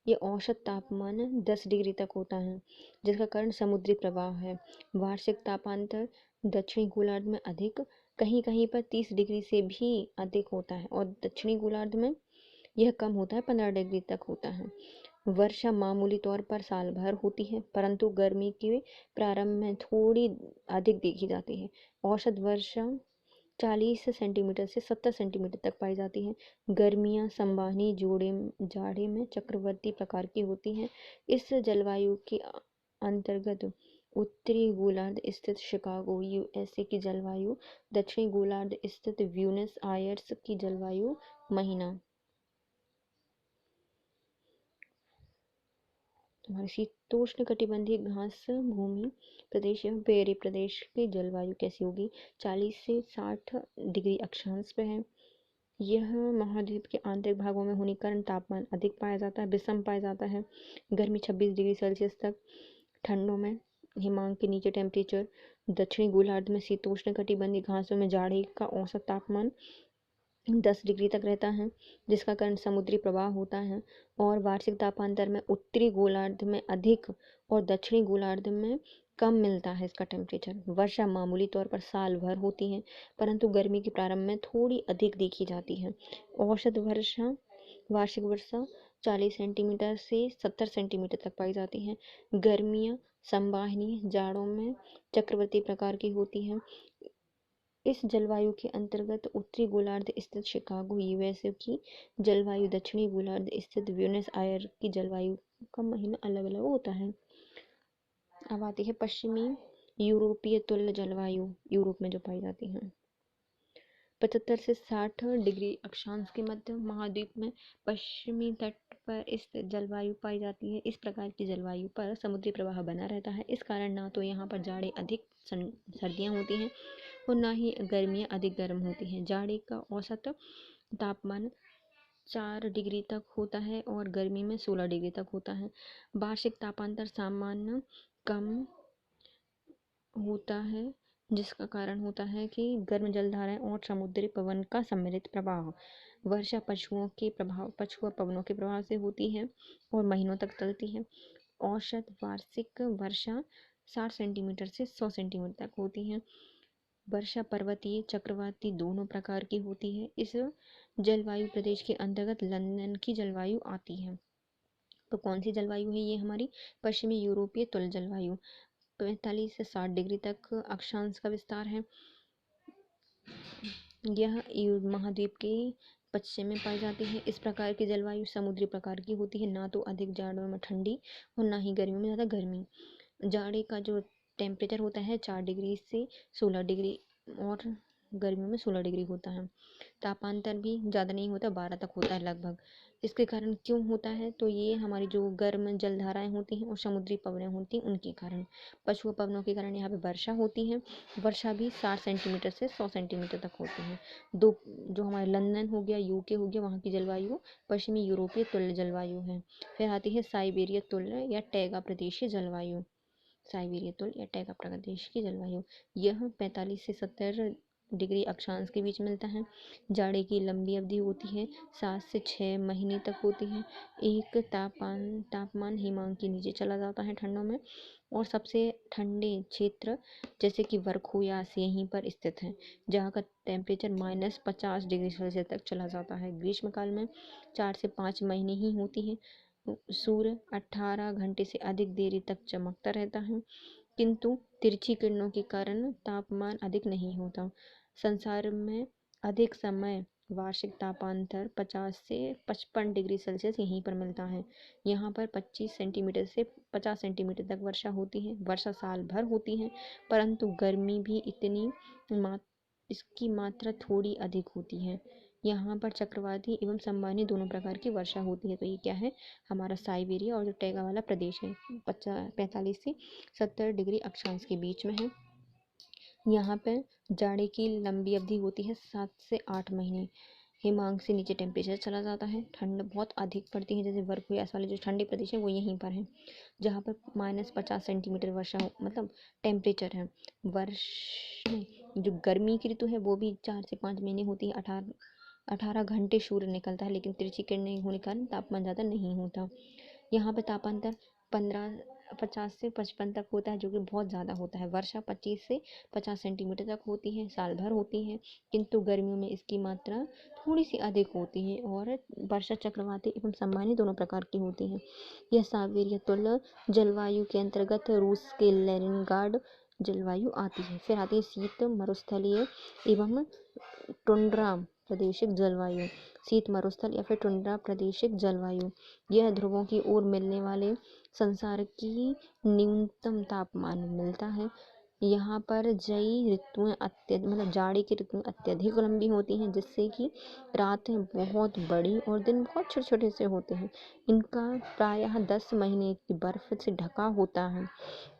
ये औसत तापमान 10 डिग्री तक होता है, जिसका कारण समुद्री प्रवाह है। वार्षिक तापांतर दक्षिणी गोलार्ध में अधिक, कहीं कहीं पर 30 डिग्री से भी अधिक होता है, और दक्षिणी गोलार्ध में यह कम होता है, 15 डिग्री तक होता है। वर्षा मामूली तौर पर साल भर होती है, परंतु गर्मी के प्रारंभ में थोड़ी अधिक देखी जाती है। औसत वर्षा 40 सेंटीमीटर से 70 सेंटीमीटर तक पाई जाती है। गर्मियाँ संवहनी जाड़े में चक्रवर्ती प्रकार की होती हैं। इस जलवायु के अंतर्गत उत्तरी गोलार्ध स्थित शिकागो यूएसए की जलवायु, दक्षिणी गोलार्ध स्थित ब्यूनस आयर्स की जलवायु महीना तुम्हारे शीतोष्ण कटिबंधीय घास भूमि प्रदेश एवं प्रेयरी प्रदेश की जलवायु कैसी होगी? 40 से 60 डिग्री अक्षांश पे है। यह महाद्वीप के आंतरिक भागों में होने के कारण तापमान अधिक पाया जाता है, विषम पाया जाता है। गर्मी 26 डिग्री सेल्सियस तक, ठंडों में हिमांक के नीचे टेम्परेचर। दक्षिणी गोलार्ध में शीतोष्ण कटिबंधीय घासों में जाड़े का औसत तापमान 10 डिग्री तक रहता है, जिसका कारण समुद्री प्रवाह होता है। और वार्षिक तापांतर में उत्तरी गोलार्ध में अधिक और दक्षिणी गोलार्ध में कम मिलता है इसका टेम्परेचर। वर्षा मामूली तौर पर साल भर होती है, परंतु गर्मी के प्रारंभ में थोड़ी अधिक देखी जाती है। औसत वर्षा वार्षिक वर्षा 40 सेंटीमीटर से 70 सेंटीमीटर तक पाई जाती है। गर्मियाँ संवहनीय, जाड़ों में चक्रवर्ती प्रकार की होती हैं। इस जलवायु के अंतर्गत उत्तरी गोलार्ध स्थित शिकागो यूएसए की जलवायु, दक्षिणी गोलार्ध स्थित ब्यूनस आयर की जलवायु का महीना अलग अलग होता है। अब आती है पश्चिमी यूरोपीय तुल्य जलवायु, यूरोप में जो पाई जाती है। 75 से 60 डिग्री अक्षांश के मध्य महाद्वीप में पश्चिमी तट पर स्थित जलवायु पाई जाती है। इस प्रकार की जलवायु पर समुद्री प्रवाह बना रहता है। इस कारण ना तो यहाँ पर जाड़े अधिक सर्दियाँ होती हैं और ना ही गर्मियाँ अधिक गर्म होती हैं। जाड़े का औसत तापमान 4 डिग्री तक होता है और गर्मी में 16 डिग्री तक होता है। वार्षिक तापांतर सामान्य कम होता है, जिसका कारण होता है कि गर्म जलधाराएं और समुद्री पवन का सम्मिलित प्रवाह। वर्षा पछुआ पवनों के प्रभाव से होती है और महीनों तक चलती है। औसत वार्षिक वर्षा 60 सेंटीमीटर से 100 सेंटीमीटर तक होती है। वर्षा पर्वतीय, चक्रवाती दोनों प्रकार की होती है। इस जलवायु प्रदेश के अंतर्गत लंदन की जलवायु आती है। तो कौन सी जलवायु है ये हमारी? पश्चिमी यूरोपीय तुल्य जलवायु। 45 से 60 डिग्री तक अक्षांश का विस्तार है। यह महाद्वीप के पश्चिम में पाई जाती है। इस प्रकार की जलवायु समुद्री प्रकार की होती है, ना तो अधिक जाड़ों में ठंडी और ना ही गर्मियों में ज़्यादा गर्मी। जाड़े का जो टेम्परेचर होता है 4 डिग्री से 16 डिग्री और गर्मियों में 16 डिग्री होता है। तापांतर भी ज़्यादा नहीं होता, 12 तक होता है लगभग। इसके कारण क्यों होता है? तो ये हमारी जो गर्म जलधाराएं होती हैं और समुद्री पवनें होती हैं उनके कारण, पछुआ पवनों के कारण यहाँ पे वर्षा होती है। वर्षा भी 60 सेंटीमीटर से 100 सेंटीमीटर तक होती है। जो हमारे लंदन हो गया, यूके हो गया, वहाँ की जलवायु पश्चिमी यूरोपीय तुल्य जलवायु है। फिर आती है साइबेरिया तुल्य या टैगा प्रदेशीय जलवायु। साइबेरिया तुल्य या टैगा प्रदेश की जलवायु, यह 45 से 70 डिग्री अक्षांश के बीच मिलता है। जाड़े की लंबी अवधि होती है, 7 से 6 महीने तक होती है। एक तापमान हिमांक के नीचे चला जाता है ठंडों में और सबसे ठंडे क्षेत्र जैसे कि वर्खोयास यहीं पर स्थित है, जहाँ का टेम्परेचर -50 डिग्री सेल्सियस तक चला जाता है। ग्रीष्मकाल में 4 से 5 महीने ही होती है। सूर्य 18 घंटे से अधिक देरी तक चमकता रहता है, किंतु तिरछी किरणों के कारण तापमान अधिक नहीं होता। संसार में अधिक समय वार्षिक तापांतर 50 से 55 डिग्री सेल्सियस यहीं पर मिलता है। यहाँ पर 25 सेंटीमीटर से 50 सेंटीमीटर तक वर्षा होती है। वर्षा साल भर होती है, परंतु गर्मी भी इसकी मात्रा थोड़ी अधिक होती है। यहाँ पर चक्रवाती एवं संवहनीय दोनों प्रकार की वर्षा होती है। तो ये क्या है? हमारा साइबेरिया और जो टैगा वाला प्रदेश है 45 से 70 डिग्री अक्षांश के बीच में है। यहाँ पर जाड़े की लंबी अवधि होती है 7 से 8 महीने। हिमांक से नीचे टेम्परेचर चला जाता है, ठंड बहुत अधिक पड़ती है। जैसे वर्खोयास वाले जो ठंडे प्रदेश है वो यहीं पर है, जहाँ पर -50 सेंटीमीटर वर्षा मतलब टेम्परेचर है। वर्ष में जो गर्मी की ऋतु है वो भी 4 से 5 महीने होती है। 18 घंटे सूर्य निकलता है, लेकिन तिरछी किरणें होने के कारण तापमान ज़्यादा नहीं होता। यहाँ पे तापांतर 50 से 55 तक होता है, जो कि बहुत ज़्यादा होता है। वर्षा 25 से 50 सेंटीमीटर तक होती है, साल भर होती है, किंतु गर्मियों में इसकी मात्रा थोड़ी सी अधिक होती है और वर्षा चक्रवाती एवं संवहनीय दोनों प्रकार की होती है। यह साइबेरिया तुल्य जलवायु के अंतर्गत रूस के लेनिनग्राड जलवायु आती है। फिर आती है शीत मरुस्थलीय एवं टुंड्रा प्रदेशिक जलवायु। शीत मरुस्थल या फिर टुंड्रा प्रदेशिक जलवायु, यह ध्रुवों की ओर मिलने वाले संसार की न्यूनतम तापमान मिलता है। यहाँ पर जई ऋतुएं जाड़े की ऋतुएं अत्यधिक लंबी होती हैं, जिससे कि रातें बहुत बड़ी और दिन बहुत छोटे छोटे से होते हैं। इनका प्रायः 10 महीने की बर्फ से ढका होता है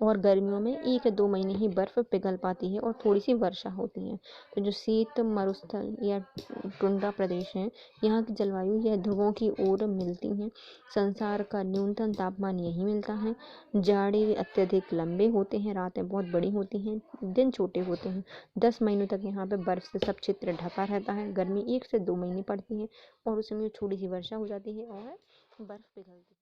और गर्मियों में 1 या 2 महीने ही बर्फ पिघल पाती है और थोड़ी सी वर्षा होती है। तो जो शीत मरुस्थल या टुंड्रा प्रदेश है, यहाँ की जलवायु यह ध्रुवों की ओर मिलती है। संसार का न्यूनतम तापमान यही मिलता है। जाड़े अत्यधिक लंबे होते हैं, रातें बहुत बड़ी होती हैं, दिन छोटे होते हैं। 10 महीनों तक यहाँ पे बर्फ से सब क्षेत्र ढका रहता है। गर्मी 1 से 2 महीने पड़ती है और उसमें थोड़ी सी वर्षा हो जाती है और बर्फ पिघलती है।